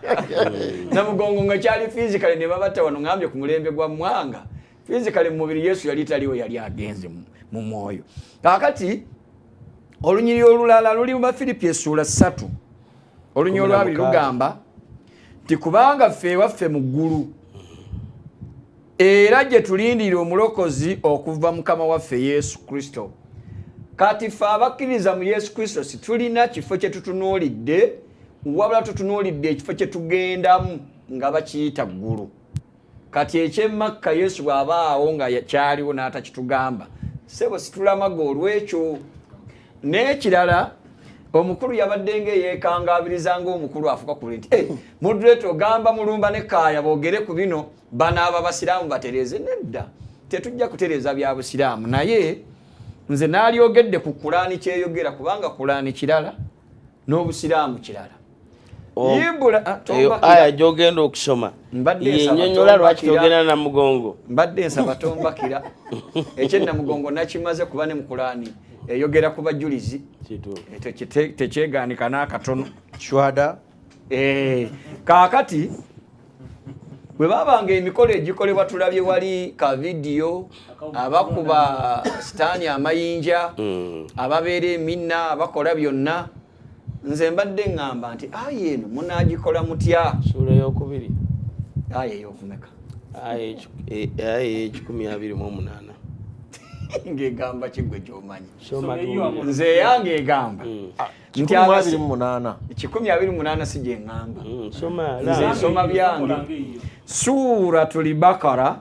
Namugongo nga kyali physically ne babatta wano ngambye ku mulembe gwa Mwanga physically mu mubiri Yesu yali taliwo yali agenze mu mwoyo. Kakati olunyiriri olulala luli mu Bafilipi essula 3 olunyiriri olwabiri lugamba nti kubanga ffe ewaffe mu ggulu era gye tulindira omulokozi okuva Mukama waffe Yesu Kristo. Kati ffe abakkiriza mu Yesu Kristo situlina kifo kye tutunuulidde wabula tutunuulidde ekifo kye tugendamu nga bakiyita ggulu. Kati eky'Emakka Yesu bw'abaawo nga kyaliwo n'atakitugamba sebo situlamaga olw'ekyo. N'ekirala omukulu yabadde ng'eyeekangabiriza ng'omukulu afuka ku nti moderator ogamba mulumba ne kaaya boogere ku bino banaaba basiraamu batereeze. Nedda tetujja kutereeza bya busiraamu naye nze n'alyogedde ku Kulaani kyeyogera kubanga Kulaani kirala n'obusiraamu kirala. aya gy'ogenda okusoma yennyonnyola lwaki togenda Namugongo. Mbadde nsaba tombakira ekyennamugongo nakimaze kuba ne mu Kulaani eyogera ku bajulizi tekyeganika n'akatono shwada. Kaakati bwe babanga emikolo egikolebwa tulabye wali ka vidiyo abakuba sitaani amayinja ababeera eminna abakola byonna nze mbadde ngamba nti aya eno munagikola mutya sura yokubiri aya eyokumeka aya 128 ngegamba kigwe gyomanyi nze yange egamba nti 128 si gye ngamba nze soma byange Suratul Bakara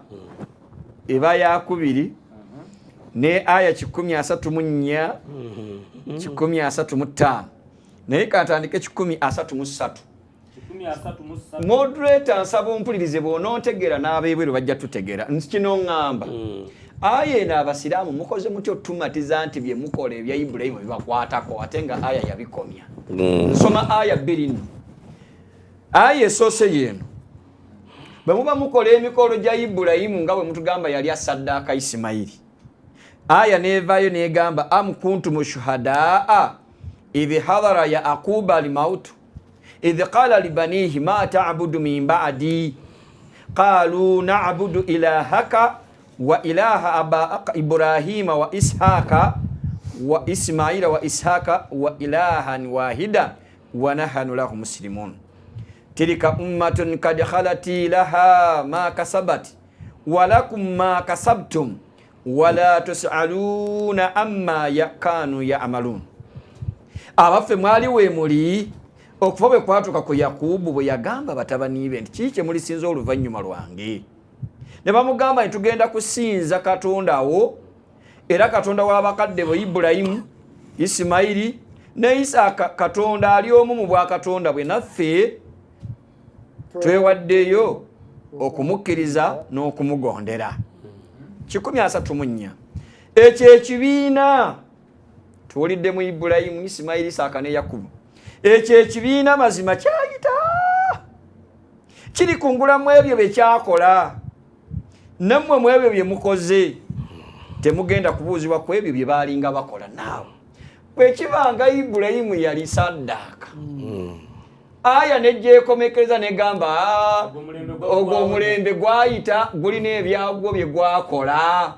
eba ya 2 ne aya 134 135 naye katandike 133 moderator nsaba ompulirize bw'onootegeera n'abeebweru bajja tutegeera kino ŋŋamba aya eno abasiraamu mukoze mutya otumatiza nti bye mukola ebya Ibulayimu bibakwatako ate nga aya yabikomya nsoma aya 2 aya esoose yeeno bwe muba mukola emikolo gya Ibulayimu nga bwe mutugamba yali asaddaaka Isimayiri aya neevaayo negamba am kuntum shuhadaa idh hadara yaquba almautu idh qala libanihi ma ta'budu min ba'di qalu na'budu ilahaka wa ilaha abaaka ibrahima wa ishaka wa ismaila wa ishaka wa ilahan wahida wa nahnu lahu muslimun tilka ummatun kad khalati laha ma kasabat wa lakum ma kasabtum wala tusaluna amma yakanu ya'malun abaffe mwali we muli okufa bwe kwatuka ku Yakubu bwe yagamba batabani be nti kiki mulisinza oluvannyuma lwange ne bamugamba nti tugenda kusinza Katonda wo era Katonda w'abakadde bo Ibulayimu Isimayiri ne Isaaka Katonda ali omu mu bwakatonda bwe naffe twewaddeyo okumukkiriza n'okumugondera 134 ekyo ekibiina tuwulidde mu Ibulayimu Isimayiri Isaaka ne Yakubu ekyo ekibiina mazima kyayita kiri kungula mu ebyo bye kyakola nammwe mu ebyo bye mukoze temugenda kubuuzibwa ku ebyo bye baalinga bakola naawe bwe kibanga Ibulayimu yali saddaaka aya nejjeekomekereza negamba ogwo omulembe gwayita gulina ebyagwo bye gwakola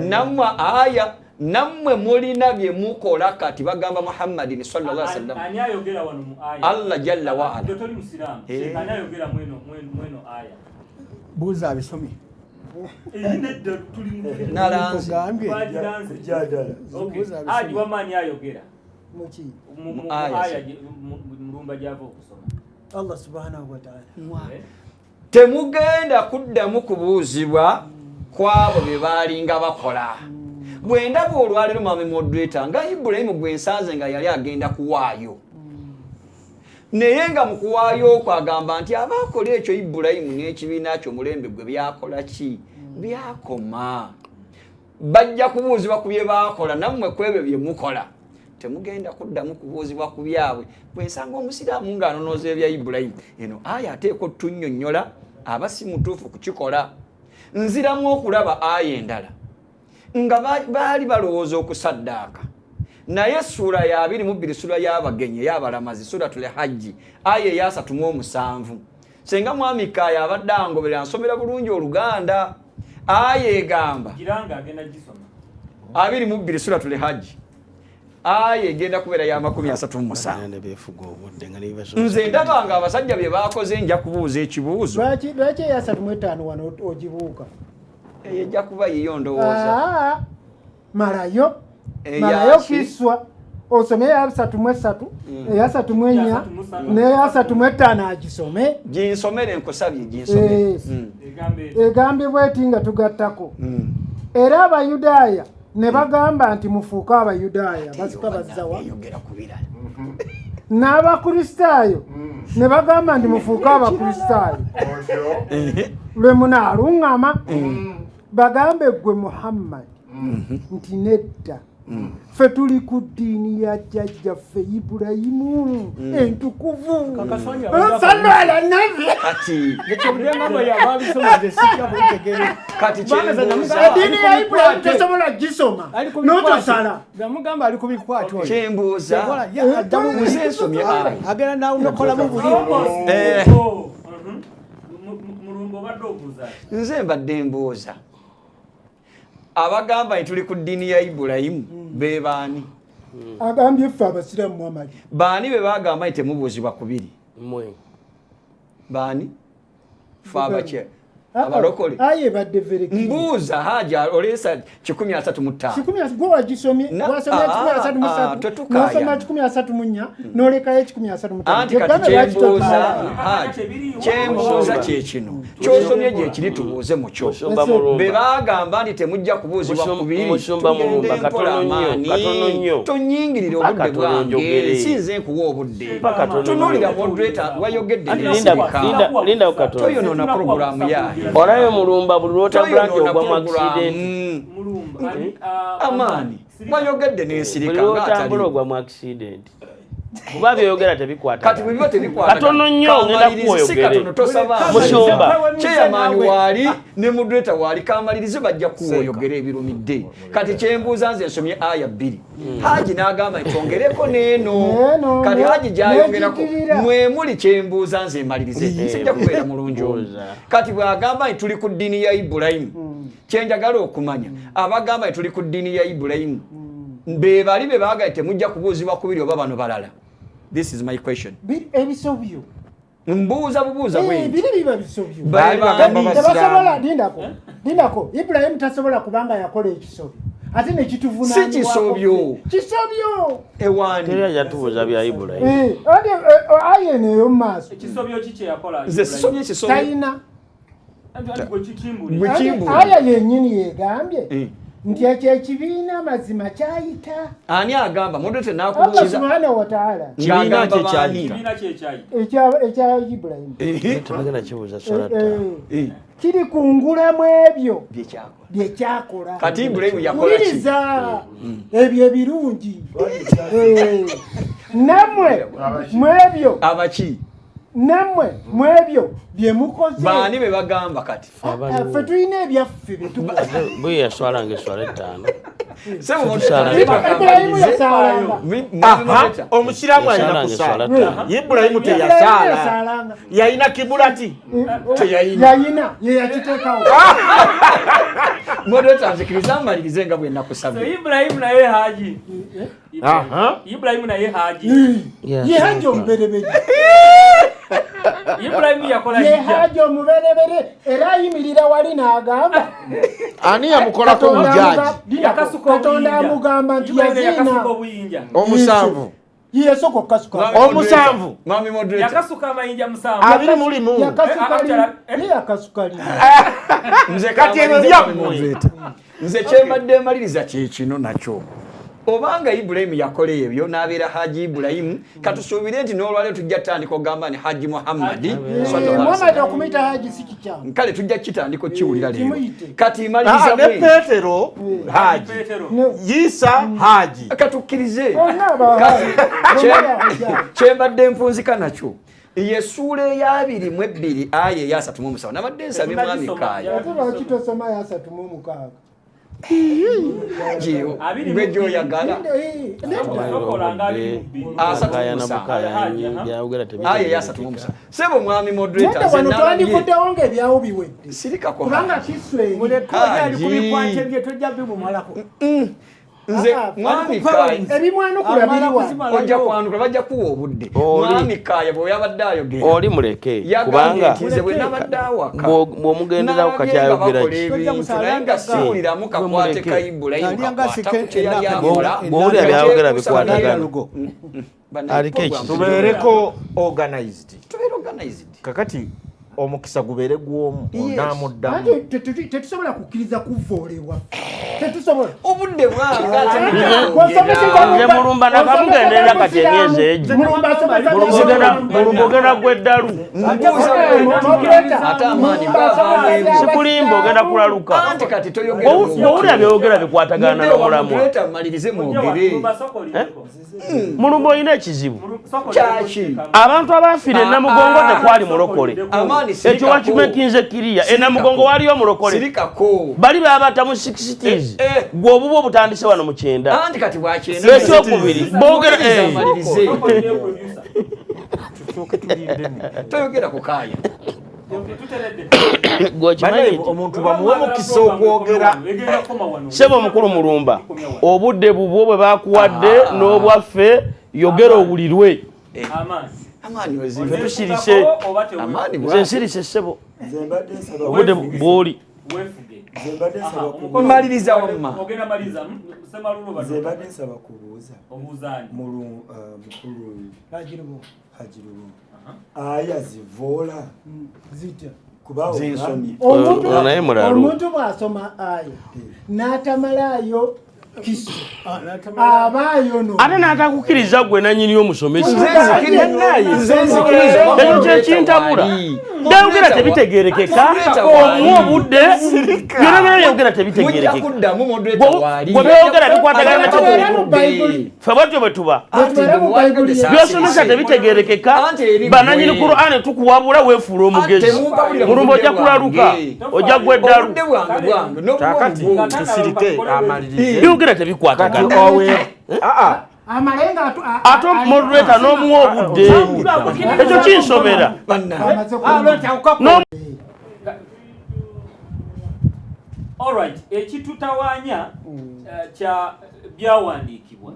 nammwe aya nammwe mulina bye mukola kati bagamba Muhammadin sallallahu alaihi wasallam ani ayogera wano mu aya Allah jalla wa ala dotoli musiramu ani ayogera mweno aya buuza abisomye eyinedde tuli nalanze aji wamani ayogera muki mu aya mulumba gyava okusoma Allah subhanahu wa ta'ala temugenda kuddamu kubuuzibwa kwabo bye baalinga bakola bwendaba olwaliro mami moderator nga Ibulayimu gwe nsanze nga yali agenda kuwaayo naye nga mu kuwaayo okwo agamba nti abaakola ekyo Ibulayimu n'ekibiina kyo mulembe gwe byakola ki byakoma bajja kubuuzibwa ku bye baakola nammwe ku ebyo bye mukola temugenda kuddamu kubuuzibwa ku byabwe bwe nsanga omusiraamu ng'anonooza ebya Ibulayimu eno aya ateeka otunnyonnyola aba si mutuufu kukikola nziramu okulaba aya endala nga baali balowooza okusaddaaka naye sura ya 22 sura y'abagenyi y'abalamazi suratul hajji aya eya 37 senga mwami Kaaya abadde angoberera nsomera bulungi Oluganda aya egamba kiranga agenda gisoma 22 suratul hajji aya egenda kubeera ya 37 nze ndaba nga abasajja bye baakoze nja kubuuza ekibuuzo lwaki ya 35 wano ogibuuka ejja kuba yiyo ndowooza malayo kiswa osome ya 33 ya 34 ne ya 35 agisome ginsomere nkosabye ginsomere egambibwa eti nga tugattako era Abayudaaya ne bagamba nti mufuuka Abayudaaya basika bazzawa n'Abakristaayo ne bagamba nti mufuuka Abakristaayo lwe munaalungama bagambe gwe Muhammad nti nedda ffe tuli ku ddiini ya jjajjaffe Ibulayimu entukuvu sallu ala nabi kati eddiini ya Ibulayimu tosobola gisoma n'otosala bamugamba ali ku bikwatyo kyembuuza nze nsomye agenda nawunokolamu buli mulumba obadde obuuza nze mbadde mbuuza abagamba nti tuli ku ddiini ya Ibulayimu be baani agambye ffe abasiramu Muhammad baani be bagamba nti temubuuzibwa kubiri baani ffe abakye abalokole aye badde vere mbuuza haja olesa 135 gwe wagisomye wasomye 133 wasoma 134 nolekayo 133 anti kati kyembuuza kyekino kyosomye gye kiri tubuuze mu kyo be bagamba nti temujja kubuuzibwa kubiri tonyingirira obudde bwange sinze nkuwa obudde tunuulira moderator wayogedde toyonoona programu yayo orayo mulumba bulota branch ogwa mu accident amaani wayogedde n'ensirika ng'atali ogwa mu accident kuba byogera tebikwata kati bwe tebikwata katono nnyo ngenda kuwoyogere mushomba kyeyamaani waali ne moderator waali kamalirize bajja kuwoyogera ebirumidde kati kyembuuza nze nsomye aya 2 haji n'agamba ntongereko neeno kati haji gyayongerako mwemuli kyembuuza nze malirize sijja kubeera mulungi kati bw'agamba nti tuli ku ddiini ya Ibulayimu kyenjagala okumanya abagamba nti tuli ku ddiini ya Ibulayimu be bali be baagaye temujja kubuuzibwa kubiri oba bano balala. This is my question. Ebisobyo mbuuza bubuuza bwe biri biba bisobyo basobola dindako Ibrahim tasobola kubanga yakola ekisobyo ate ne kituvunanya si kisobyo ewani tera yatubuuza bya Ibrahim aye neyo maaso ekisobyo kiki yakola nze sisobye kisobyo tayina bwekimbu aye yenyini yegambye nti ekyo ekibiina mazima kyayita ani agamba modete nakubuuza subhanahu wa ta'ala kibiina ekya Ibrahim tebagenda kibuuza solata kiri kungulamu ebyo byekyakola kati Ibrahim yakola ki ebyo ebirungi namwe mwebyo abaki namwe mwebyo byemukoze baani be bagamba kati ffe tulina ebyaffe bwe yaswalanga eswala 5 omusiramu alina kusaala Ibrahimu teyasaalanga yayina kibulati yayina yeyakiteekawo modeta nzikiriza mmalirize nga bwe nakusabye Ibrahimu naye haji Ibrahimu naye haji ye haji omubereberye Ibrahimu yakola ye haji omubereberye era ayimirira wali n'agamba ani yamukolako omujaji Katonda amugamba nti yazina omusanvu yesoko kasuka omusanvu mami moderator yakasuka amayinja musanvu abiri muli mu yakasuka nze kati ebyo byammwe nze kyembadde maliriza kyekino nakyo obanga Ibrahimu yakola ebyo n'abeera Haji Ibrahimu katusuubire nti n'olwaliro tujja tandika ogamba ni Haji Muhammadi Muhammad okumuyita Haji si kikyamu kale tujja kitandika kiwulira leero kati maliriza ne Petero Haji Isa Haji katukkirize kyembadde mpunzika nakyo yesuula ey'abiri mu ebbiri aya eya 37 nabadde nsabye mwami Kaaya ate lwaki tosoma ya 36 gwejo yagala sebo mwami moderator twandivuddewo ngaebyawo biwedde sirikako kubanga kiswe nze mwami Kaaya ebimwanukula biriwa ojja kwanukula bajja kuwa obudde mwami Kaaya bwe yabadde ayogera oli muleke kubanga nze bwe nabadde awaka bw'omugenderako kakyayogera naye nga siwuliramu kakwate ka Ibrahimu kakwata ku kye yali akola bw'owulira byayogera bikwatagana aliko ekintu tubeereko organized kakati omukisa gubeere gw'omu onamuddamu tetusobola kukkiriza kuvoolebwa tetusobola obudde bwange nze mulumba nakamugenderera kati emyezi egi mulumba ogenda gweddalu sikulimba ogenda kulaluka bwowulira byogera bikwatagana n'omulamwa mulumba olina ekizibu abantu abafiira enamugongo tekwali mulokole ekyo wakimekinze kiriya enamugongo waliyo omulokole bali babata mu 60s gwe obuba obutandise wano mu 9 ekyokubiri boogera toyogera ku Kaaya Banaye omuntu bamuwe mukisa okwogera. Sebo mukulu mulumba. Obudde bubwo bwe bakuwadde n'obwaffe yogera owulirwe. Amani wezive. Fetushirise. Amani bwa. Zensirise sebo. Obudde bwoli. Zembadde nsaba Maliriza wamma. Ogenda maliza sema lulo bado. Zembadde nsaba kubuuza. Obuuzani. Mukulu Hajirubu. Aya zivoola Zita. kuba Zensomye. Omuntu bw'asoma aya n'atamalayo kiso abaayo no ate n'atakukiriza gwe nannyini omusomesi Zenzikiriza. ekyo kyekintabula byayogera tebitegeerekeka omuwa obudde byona byayogera tebitegeerekeka bwe byayogera bikwatagana ffe batyo bwe tuba byosomesa tebitegeerekeka bananyini Qur'ani tukuwabula weefuula omugezi mulumba ojja kulaluka ojja gweddalu Kakati tusirike amalirize. byogera tebikwatagana amalenga ate moderator n'omuwa obudde ekyo kinsobera Alright, ekitutawaanya kya byawandiikibwa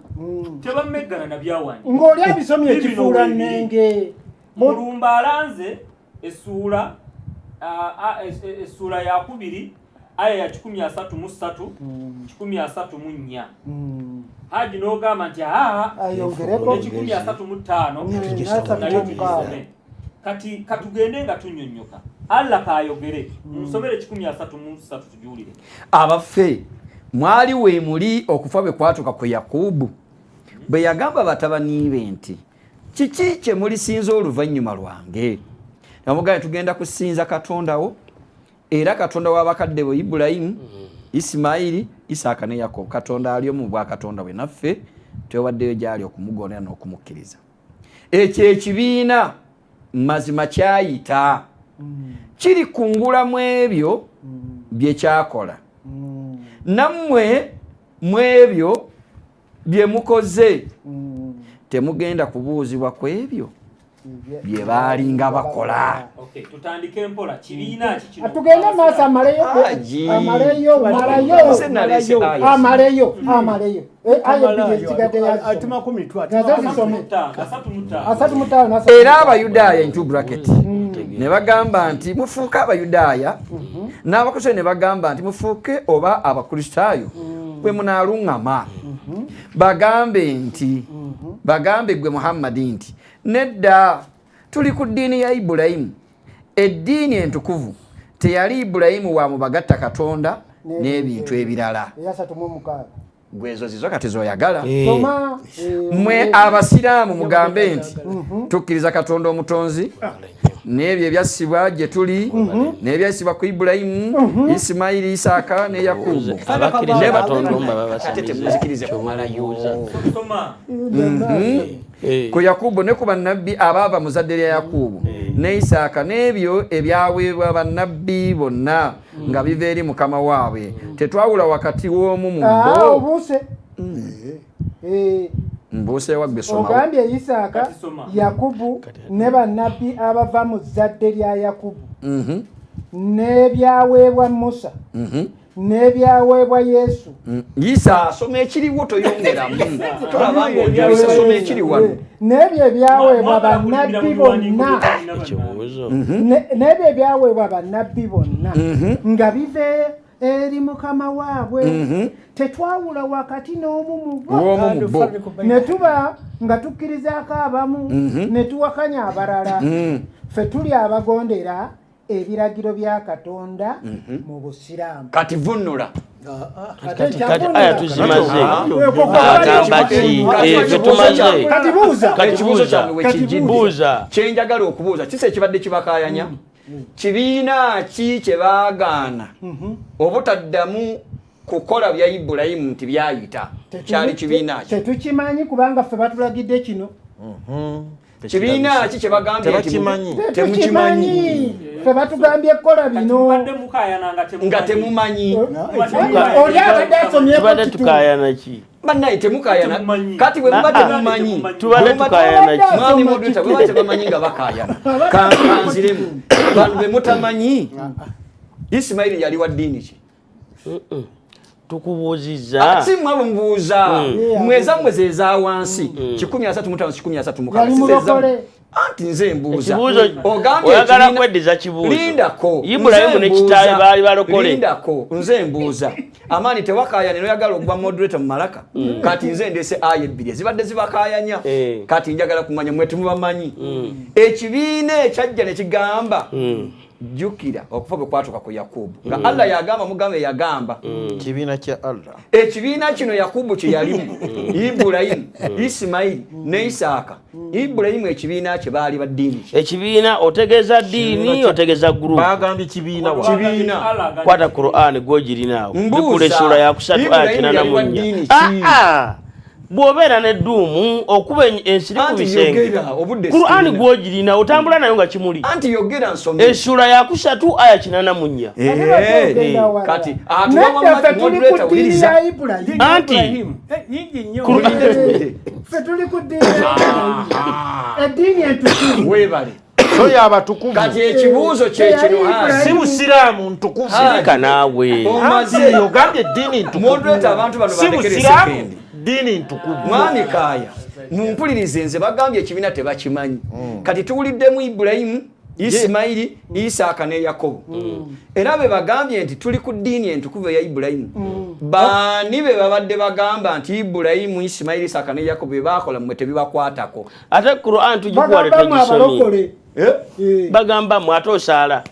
tebameggana na byawandiikibwa ng'oli abisomye ekifuula nnenge Mulumba alanze essuula ya 2 aya ya 133 134 Haji n'ogamba nti ayongereko 135 nayo tugisome kati katugende nga tunnyonnyoka Allah kaayogere musomere 133 tujuulire Abaffe mwali we muli okufa bwe kwatuka ku Yakubu bwe yagamba batabani be nti kiki kye mulisinza oluvannyuma lwange namugamba tugenda kusinza Katonda wo era Katonda w'abakadde bo Ibulayimu Isimayiri Isaaka ne Yakobo Katonda ali omu bwa Katonda bwe naffe twewaddeyo gyali okumugonera n'okumukkiriza ekyo ekibiina mazima kyayita kiri kungula mu ebyo bye kyakola nammwe mu ebyo bye mukoze temugenda kubuuzibwa ku ebyo bye baalinga bakola. Okay, tutandike mpola kibiina kiki atugende maaso amaleyo ayo ekigadde atuma 10 era Abayudaaya into bracket ne bagamba nti mufuuke Abayudaaya n'abakristaayo ne bagamba nti mufuuke oba Abakristaayo bwe munaalungama bagambe gwe Muhammadi nti nedda tuli ku ddiini ya Ibulayimu eddiini entukuvu teyali Ibulayimu wa mubagatta Katonda n'ebintu ebirala gwezo zizo kati zoyagala mwe abasiraamu mugambe nti tukkiriza Katonda omutonzi n'ebyo ebyassibwa gye tuli n'ebyassibwa ku Ibulayimu Isimayiri Isaaka ne Yakubu temuzikirize kumalayuza ku Yakubu ne ku bannabbi abaava mu zadde lya Yakubu ne Isaaka n'ebyo ebyaweebwa bannabbi bonna nga biva eri Mukama waabwe tetwawula wakati w'omu mu bo mbuse wagbe soma ogambye Isaaka Yakubu ne bannabbi abava mu zadde lya Yakubu n'ebyaweebwa Musa n'ebyaweebwa Yesu Isa asoma ekiriwo toyongeramu tolaba ng'ogyalisa soma ekiri wano n'ebyo ebyaweebwa bannabbi bonna n'ebyo ebyaweebwa bannabbi bonna nga biva eri Mukama waabwe tetwawula wakati n'omu mu bo ne tuba nga tukkirizaako abamu ne tuwakanya abalala ffe tuli abagondera ebiragiro bya Katonda mu Busiraamu kati vunula kati aya tuzimaze agamba ki tumaze kati buuza kyenjagala okubuuza kisa ekibadde kibakayanya kibiina ki kye baagaana obutaddamu kukola bya Ibulayimu nti byayita kyali kibiina ki tetukimanyi kubanga ffe batulagidde kino kibiina ki kye bagambye temukimanyi ffe batugambye kola bino nga temumanyi oli abadde asomyeko tukayana ki bannaye temukayana kati bwe muba temumanyi tubadde tukayana ki mwami moderator bwe bamanyi nga bakayana kanziremu bantu be mutamanyi Ismaili yali wa ddiini ki? Tukubuuziza si mmwe mbuuza mweza mwezeza wansi 135 anti nze mbuuza oyagala kweddiza kibuuzo lindako Ibulayimu ne kitaawe baali balokole lindako nze mbuuza amaani tewakayanya noyagala okuba moderator mu malaka kati nze ndese aya 2 zibadde zibakayanya kati njagala kumanya mwe tumubamanyi ekibiina ekyajja ne kigamba jukira okufa bwe kwatuka ku Yakubu nga Allah yagamba mugambe yagamba kibiina kya Allah ekibiina kino Yakubu kye yalimu Ibulayimu Ismaili ne Isaaka Ibulayimu ekibiina kye baali ba ddiini ekibiina otegeeza ddiini otegeeza group bagambye kibiina kwata Qur'an gwogirinawo bikula essula ya 3 aya 84 bw'obeera n'edduumu okuba ensiri ku bisenge Qur'an gwogirina otambula nayo nga kimuli essula ya 3 aya 84 kati anti tuli ku ddiini entukuvu weebale so y'abatukuvu kati ekibuuzo kyekino si musiraamu ntukuvu sirika naawe ogambye eddiini ntukuvu abantu bano si musiraamu ddiini ntukuvu mwami kaaya mumpulirize nze bagambye ekibiina tebakimanyi kati tuwuliddemu Ibulayimu Ismaili Isaaka ne Yakobo era be bagambye nti tuli ku ddiini entukuvu eya Ibulayimu baani be babadde bagamba nti Ibulayimu Ismaili Isaaka ne Yakobo be baakola mmwe tebibakwatako ate Qur'an tugikuwale tegisomye bagamba mu ate osaala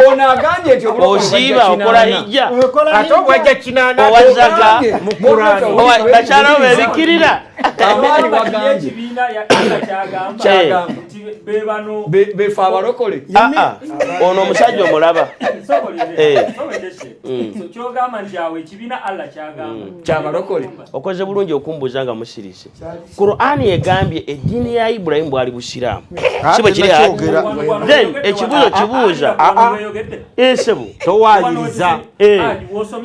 ono agambye nti osiiba okola hijja ate obwajja kinaana owazaga mu Qur'an bakyalawo bebikirira amaani bagambye befe abalokole ono omusajja omulaba kyabalokole okoze bulungi okumbuuza nga musirise Qur'ani egambye eddiini ya Ibulayimu bwali busiraamu si bwe kiri then ekibuuzo kibuuza esebo towayiriza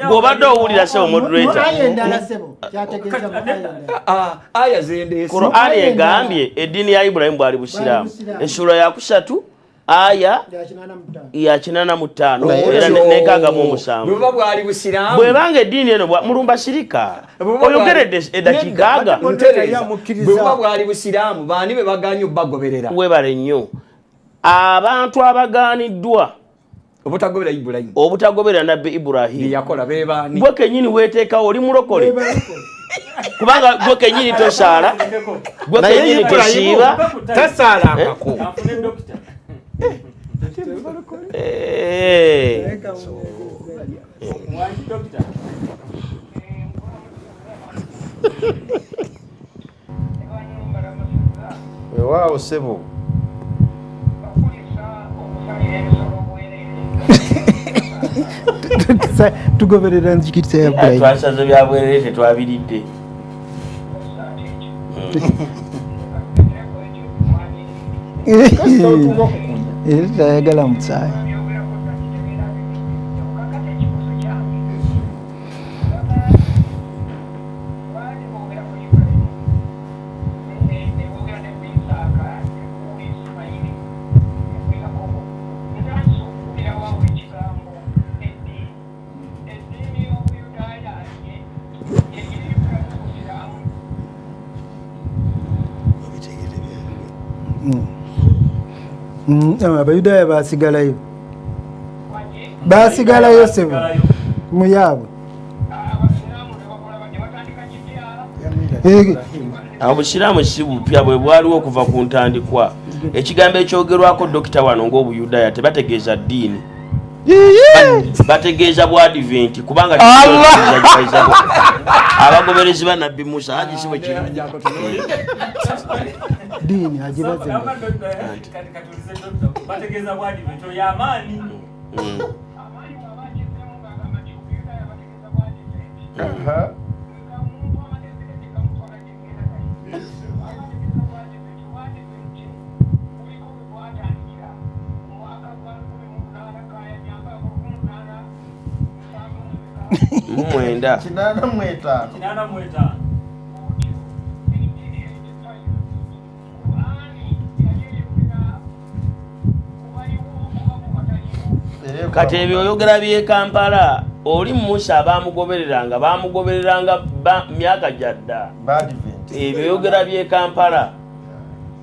bw'obadde owulira sebo moderator aya zende Qur'ani egambye eddiini ya Ibulayimu bwali busiraamu essula ya 3 aya ya 85 era nekaaga mu 7 bwe bwali busiraamu bwebanga eddiini eno mulumba sirika oyogere eddakiika aga bwe bwali busiraamu baani be baganye obbagoberera webale nnyo abantu abagaaniddwa obutagoberera nabbi Ibrahim yakola be baani gwe kenyini weeteekawo oli mulokole kubanga gwe kenyini tosaala gwe kenyini tosiiba tasaalangako wewaawo sebo tugoberera nzikiriza ya Ibulayimu twasaze bya bwerere tetwabiridde tayagala musaayi abayudaaya basigalayo sebo muyaabwe obusiraamu si bupya bwe bwaliwo okuva ku ntandikwa ekigambo ekyogerwako dokita wano ng'obuyudaaya tebategeeza ddiini bategeeza bwadiventi kubanga abagoberezi ba nabbi Musa haji si bwe kiri ddiini agibaze mwenda 85 ere kati ebyo oyogera bye Kampala oli Musa bamugobereranga myaka jadda ebyo oyogera bye Kampala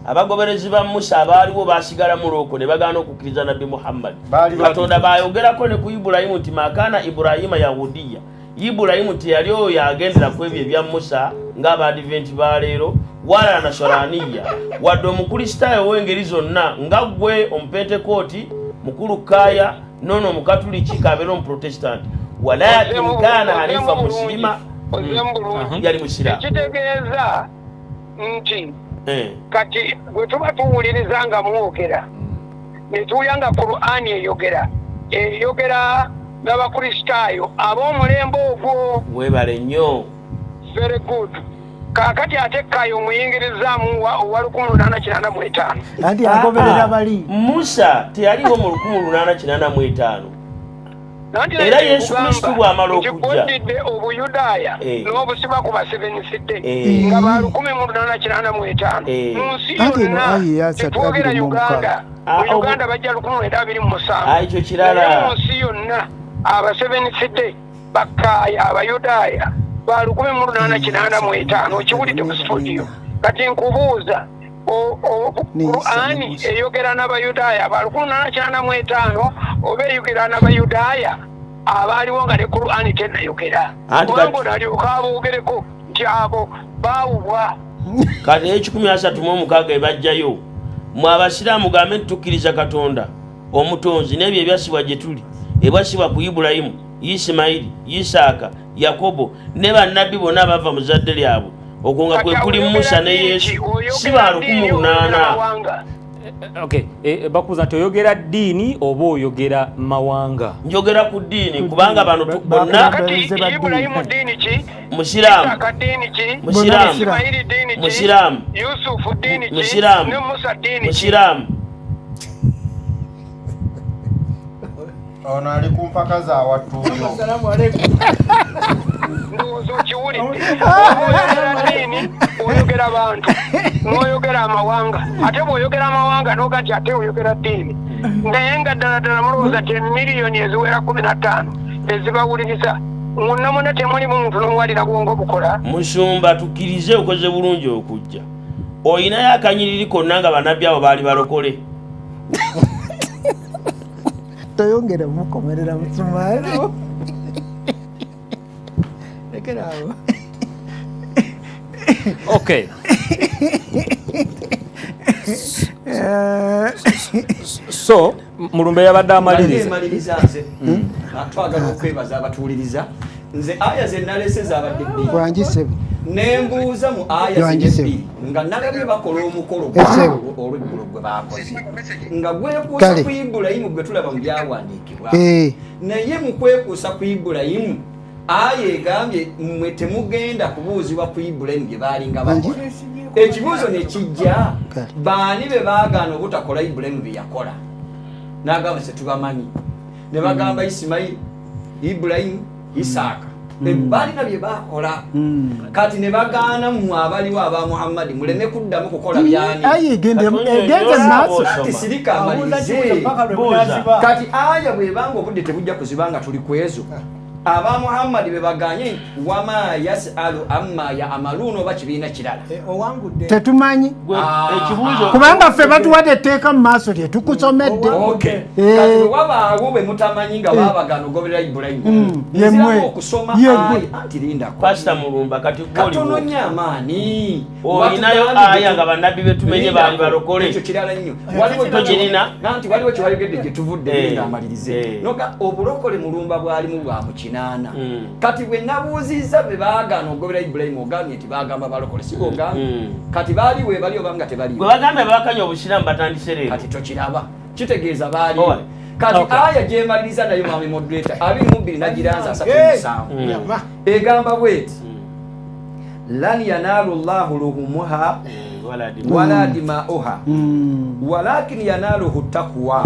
abagoberezi ba Musa abaaliwo basigala mu loko ne bagaana okukkiriza Nabbi Muhammad Katonda bayogerako ne ku Ibulayimu nti makana Ibrahima Yahudiya Ibulayimu teyali oyo yagendera ku ebyo ebya Musa ng'Abadiventi ba leero wala Nasaraniya wadde omukristaayo w'engeri zonna nga ggwe omupentekooti mukulu Kaya nono omukatuliki kabeera omuprotestant walakin kana hanifa muslima yali musiraamu ekitegeeza nti kati bwe tuba tuwuliriza nga mwogera ne tuwulira nga Qur'ani eyogera n'abakristaayo ab'omulembe ogwo webale nnyo very good kakati ate Kaya omuyingirizaamu owa 1885 anti agoberera bali Musa teyaliwo mu 1885 era Yesu Kristo bw'amala okujja obuyudaaya n'obusiba ku basebenyisidde nga ba 1885 mu nsi yonna tetwogera Uganda mu Uganda bajja 1927 ekyo kirala mu nsi yonna abasebenyisidde bakkaaya abayudaaya ba 1885 okiwulidde mu studio kati nkubuuza Qur'ani eyogera n'abayudaaya ba 1885 oba eyogera n'abayudaaya abaaliwo nga ne Qur'ani tennayogera wango nalyoka aboogereko nti abo baawubwa kati 136 ebajjayo mwe abasiraamu gambe tukkiriza Katonda omutonzi n'ebyo ebyasibwa gye tuli ebwasibwa ku Ibulayimu Isimayiri Isaaka Yakobo ne bannabbi bonna bava mu zadde lyabwe okwo nga kwe kuli Musa ne Yesu si ba 1800 Okay, bakuza nti oyogera ddiini oba oyogera mawanga? Njogera ku ddiini kubanga bano bonna Ibulayimu ddiini ki? Musiraamu. Musiraamu. Yusufu ddiini ki? Musiraamu. Ne Musa ddiini ki? Musiraamu. Ono ali ku mpaka za Watuuyo. Assalamu alaykum. Ndowooza okiwulidde. Oyogera ddiini, oyogera bantu, n'oyogera amawanga. Ate bw'oyogera amawanga n'ogati ate oyogera ddiini. Naye nga ddala mulowooza nti miliyoni eziwera 15 ezibawuliriza mwonna mwonna temulimu muntu n'omuwalira bwongo bukola. Musumba tukkirize okoze bulungi okujja. Oyinayo akanyiriri konna nga bannabbi abo baali balokole. Toyongera mukomerera musumaali. Lekerawo. Okay. So Mulumbe yabadde amaliriza nze twagala okwebaza abatuuliriza nze aya ze nalese zabadde bbiri Wangisebe nembuuza mu aya z'ebbiri nga nalabye bakola omukolo olw'eggulo gwe baakoze nga gwekuusa ku Ibulayimu gwe tulaba mu byawandiikibwa naye mu kwekuusa ku Ibulayimu aya egambye mmwe temugenda kubuuzibwa ku Ibulayimu bye baalinga bakola. Ekibuuzo ne kijja baani be baagaana obutakola Ibulayimu bye yakola n'agamba se tubamanyi ne bagamba Isimayiri Ibulayimu Isaaka balina bye bakola kati ne bagaana mu abaliwo aba Muhammadi muleme kuddamu kukola byani kati sirika amalize kati aya bwebanga obudde tebujja kuzibanga tuli kwezo aba Muhammadi be baganye wama yasalu amma ya amaluno bakibiina kirala tetumanyi kubanga ffe batuwadde etteeka mu maaso lye tukusomedde kati wabaawo be mutamanyi nga baabagana ogoberera Ibulayimu nziramu okusoma anti lindako Pastor Mulumba kati katono nnyo amaani oyinayo aya nga bannabbi betumenye baali balokole ekyo kirala nnyo nti waliwo kyewayogedde gye tuvudde ng'amalirize noga obulokole Mulumba bwalimu bwa muki kati bwe nabuuzizza be baagaana ogoberera Ibulayimu ogambye nti baagamba balokole si bw'ogambye kati baali we bali oba nga tebaliwo bwe bagambye bakanya obusiraamu batandise leero kati tokiraba kitegeeza baaliwe kati aya gyemaliriza nayo mwami moderator 22 nagiranza 37 egamba bweti lan yanaalu llahu luhumuha wala dimauha walakin yanaaluhu taqwa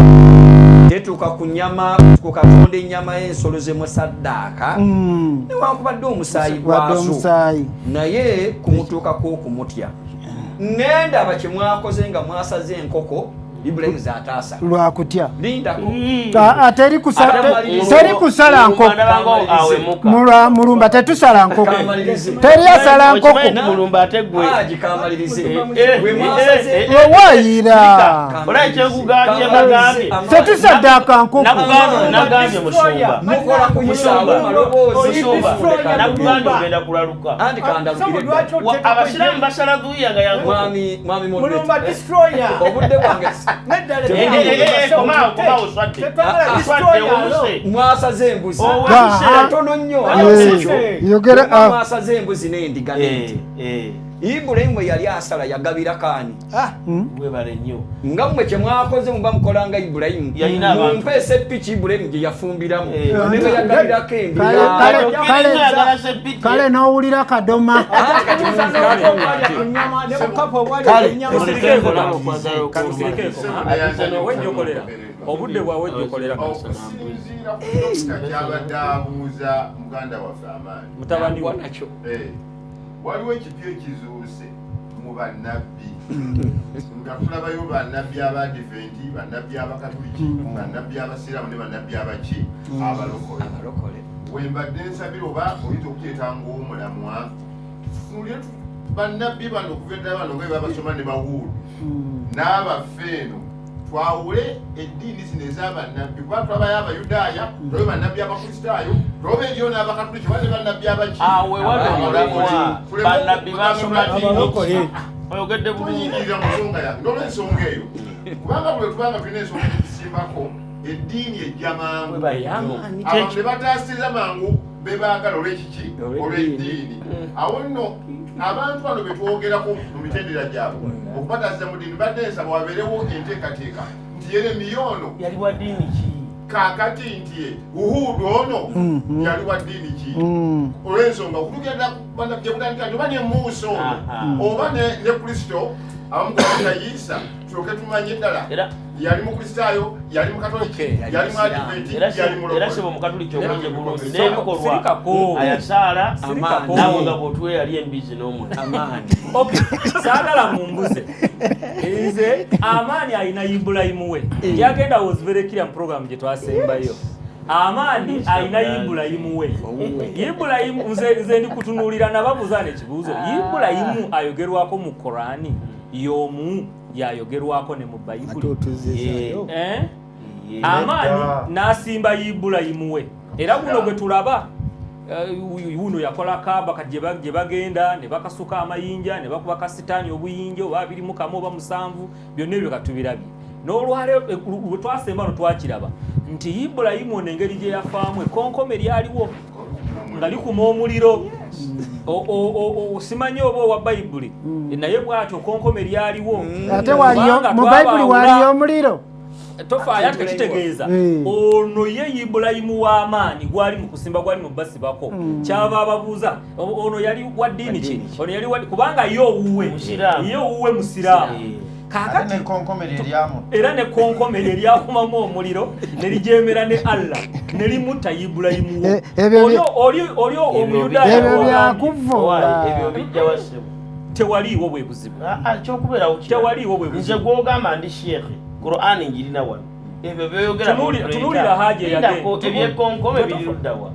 tetuuka ku nyama kukatonda ennyama y'ensolo zemu saddaaka newankubadde omusaayi gwaso naye kumutuukako okumutya nendaba kye mwakoze nga mwasaze enkoko Ibrahim zatasa lwakutya linda teri kusala nkoko mulumba tetusala nkoko teri asala nkoko mulumba ategwe wewayira olakyenkugambye bagambye tetusaddaka nkoko nagambye musumba nakugambye ogenda kulaluka abasiramu basala zuuya nga mulumba destroyer obudde bwange mwasaze embuzi katono nnyo mwasaze embuzi n'endiga n'ente Ibrahimu yali asala yagabira kaani webale nnyo nga mmwe kye mwakoze muba mukola nga Ibrahimu mumpeesa epiki Ibrahimu gye yafumbiramu nebe yagabirako kale n'owulira kadoma obudde bwawe ejjokolera okusinziira ku dokita kyabadde abuuza muganda waffe Amaani mutabani wanakyo waliwo ekipya ekizuuse mu bannabbi nga tulabayo bannabbi abadiventi bannabbi abakatuliki bannabbi abasiraamu ne bannabbi abaki abalokole wembadde nsabira oba oyinza okukyetanga omulamwa tufunulye bannabbi bano okuva eddala bano nga babasoma ne bawuulu n'abaffe eno twawule eddiini zino ez'abannabbi kuba twabayo abayudaaya twabayo bannabbi abakristaayo twaba eriyo n'abakatuliki bane bannabbi abaki wewaomulamwa bannabbi basomatiiniki oyogedde bulungiira mu nsonga yange n'olwensonga eyo kubanga bwe tubanga tulina ensonga ezisimbako eddiini ejja mangu abantu ne bataasiriza mangu be baagala olw'ekiki olw'eddiini awo nno abantu bano betwogerako mu mitendera gyabwe okubataasiza mu ddiini badde nsaba wabeerewo enteekateeka nti Yeremiya ono yali wa ddiini ki kaakati nti Uhudu ono yali wa ddiini ki olw'ensonga okutugenda gye kutandika nti oba ne Musa ono oba ne Kristo abamukwata Isa tulyoke tumanye eddala yali mukristaayo yali mukatoliki yali muadiventi yali era sebo mukatoliki obulungi bulungi n'ebikolwa ayasaala nawe nga bwotwe yali embizi n'omunaamaani saagala mumbuze nze Amaani alina Ibulayimu we yagenda woziberekira mu programu gye twasembayo Amaani alina Ibulayimu we Ibulayimu nze ndi kutunuulira nababuzaana ekibuuzo Ibulayimu ayogerwako mu Korani y'omu yayogerwako ne mu Bayibuli Amaani n'asimba Ibulayimu we era guno gwe tulaba uno yakola Kaaba gye bagenda ne bakasuka amayinja ne bakuba kasitaani obuyinja oba 21 oba 7 byonna ebyo katubirabye n'olwaleero bwe twasemba no twakiraba nti Ibulayimu ono engeri gye yafaamu ekkonkome lyaliwo nga likuma omuliro simanyi oba owa Bayibuli naye bw'atyo kkonkome lyaliwo ate mu Bayibuli waliyo omuliro tofaayo ate kitegeeza ono ye Ibulayimu w'Amaani gwali mu kusimba gwali mu basibako kyava ababuuza ono yali wa ddiini ki ono yali kubanga ye owuwe musiraamu kakati era nekkonkome lye lyakumamu omuliro ne lijemera ne Allah ne limutta Ibulayimu oli omuyudaaya byakuvvoola ebyo bijja wasebo tewaliiwo bwe buzibu kyokubeerawo tewaliiwo bwe buzibu nze gwogamba ndi sheekhe Qur'ani njirina wano ebyo byogera tunulira haje yagenda ebyekkonkome biriruddawa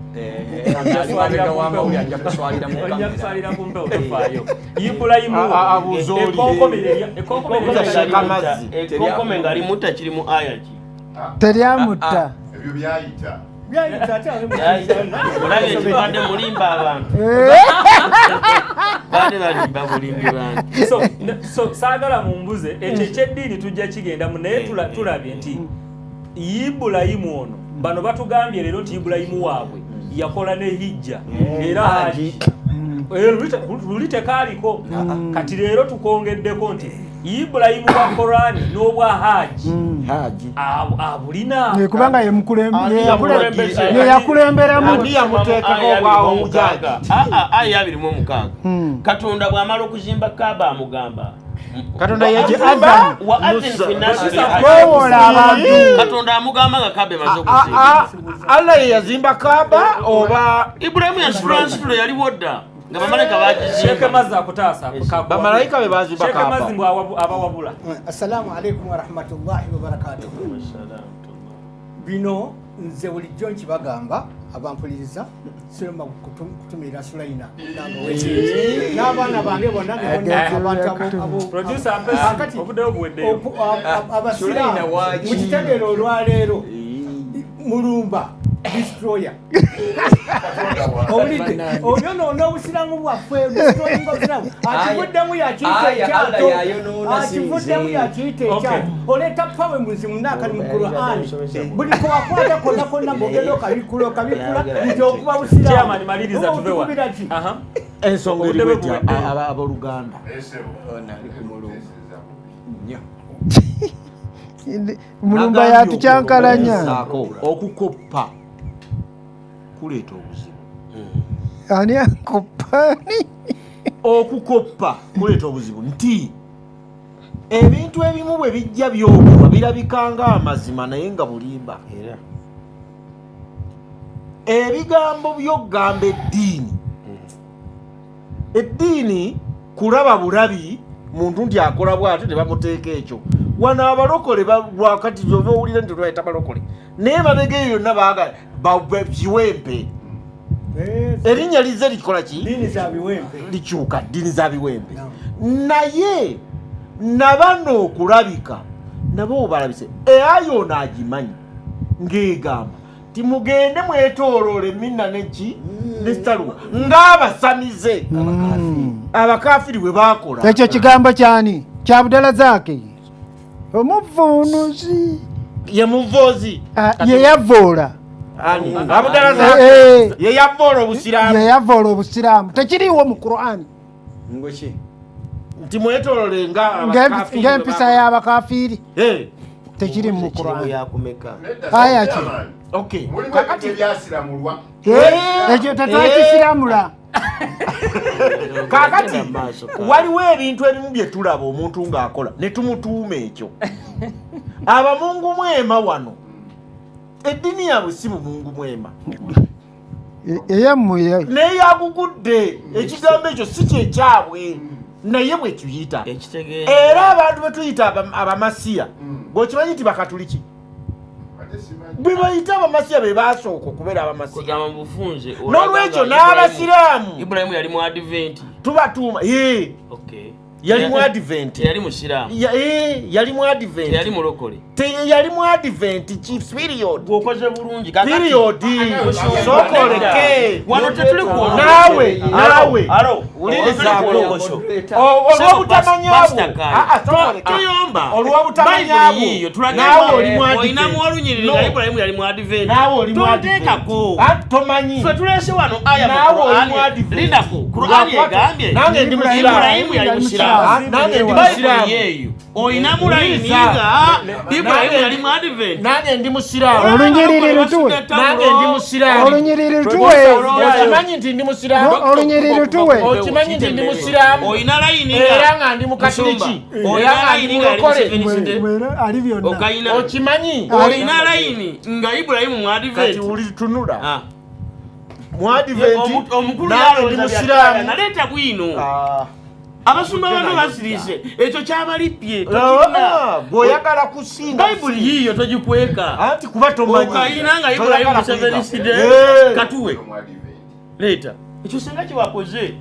njakusalira ku mpewo tofaayo Ibulayimu ekkonkome nga limutta kiri mu aya ki teryamutta ebyo byayita olabye ekibadde mulimba abantu badde balimba bulimbi bantu so saagala mumbuze ekyo ekyeddiini tujja kigendamu naye tulabye nti Ibulayimu ono bano batugambye leero nti Ibulayimu waabwe yakola ne hijja era haji luli tekaaliko kati leero tukongeddeko nti Ibulayimu wa Korani n'obwa haji abulina kubanga yakulemberamu yamuteekako obwawo omukaaga aya 26 Katonda bw'amala okuzimba Kaaba amugamba Katonda yaje Adam wa adhin fi nasi Katonda amugamba nga Kaaba emaze okuzimba Allah yazimba Kaaba oba Ibrahimu yasitula yali wodda nga bamalayika bagizimba Sheikh Mazzi akutaasa bamalayika be baziba Sheikh Mazzi mbw abawabula. Assalamu alaikum wa rahmatullahi wa barakatuh. Bino nze bulijjo nkibagamba abampuliriza sirema kutumira Sulaina n'abaana bange bonna abasiraamu mu kitegero olwaleero mulumba destroyer oyonoona obusiramu bwaffe akivuddemu yakiita ekyato oleeta pawe muzimu nakali mu Qur'an buli kowakwata konna konna ng'ogenda okabikula nti okuba busiramu ensonga eriwetya abooluganda mulumba yatucyankalanya okukoppa kuleeta obuzibu. Ani akopani? Okukoppa kuleeta obuzibu nti ebintu ebimu bwe bijja byogulwa birabikanga amazima naye nga bulimba. Ebigambo by'okugamba eddiini, eddiini kulaba bulabi muntu nti akola bw'ate ne bamuteeka ekyo. Wano abalokole lwakati gyova owulira nti lwayita balokole naye babega eyo yonna bakiwempe. Erinnya lize likola ki? Likyuka ddiini za biwempe. Naye nabano okulabika nabo obalabise eayo naagimanyi ng'egamba timugende mwetooloola eminna neki nesitaluwa ng'abasamize abakafiri bwe baakola. Ekyo kigambo kyani? Kya Budala Zaake omuvuunuzi ye muvozi ye yavoola Abudala Zaake ye yavoola obusiraamu. Ye yavoola obusiraamu tekiriiwo mu Qur'an nti mwetoolole ng'empisa y'abakafiri tekiri mu Qur'an. Aya ki? Okay. Kakati byasiramulwa. Ekyo tetwakisiramula. Kakati waliwo ebintu ebimu bye tulaba omuntu ng'akola ne tumutuuma ekyo. Abamungu mwema wano eddiini yaabwe si bumungu mwema. Eyamwe naye yagugudde ekigambo ekyo si kyekyabwe naye bwe tuyita era abantu bwe tuyita abamasiya bw'okimanyi nti bakatuliki bwe bayita abamasiya be baasooka okubeera abamasiya n'olwekyo n'abasiraamu Ibrahimu yali mu advent tubatuuma yali mu advent yali musiraamu yali mu advent yali mulokole yali mu advent chief period bw'okoze bulungi period sokoleke wano tetuli kuona nawe ulirizaako olw'obutamanyabwo tuyomba olw'obutamanyabwo nawe oli mu advent oyinamu olunyiriri nga Ibrahimu yali mu advent nawe oli mu advent tomanyi ffe tulese wano aya nawe oli mu advent lindako Qur'ani egambye nange ndi Ibrahimu yali musiraamu nange ndi musiraamu oyinamu layini nga Ibrahimu yali mu advent nange ndi musiraamu olunyiriri lutuwe nange ndi musiraamu olunyiriri lutuwe okimanyi nti ndi musiraamu olunyiriri lutuwe okimanyi nti ndi musiraamu oyina layini era nga ndi mukatoliki oyina layini nga ali byonna okimanyi oyina layini nga Ibrahimu mu advent kati ulitunula mu advent omukulu nange ndi musiraamu naleeta bwino abasumba bano basirise ekyo kyabalippye bw'oyagala kusinga bayibuli yiyo togikweka anti kuba tomanyi okayina nga Ibrahimu museveniside katuwe leeta ekyo singa kiwakoze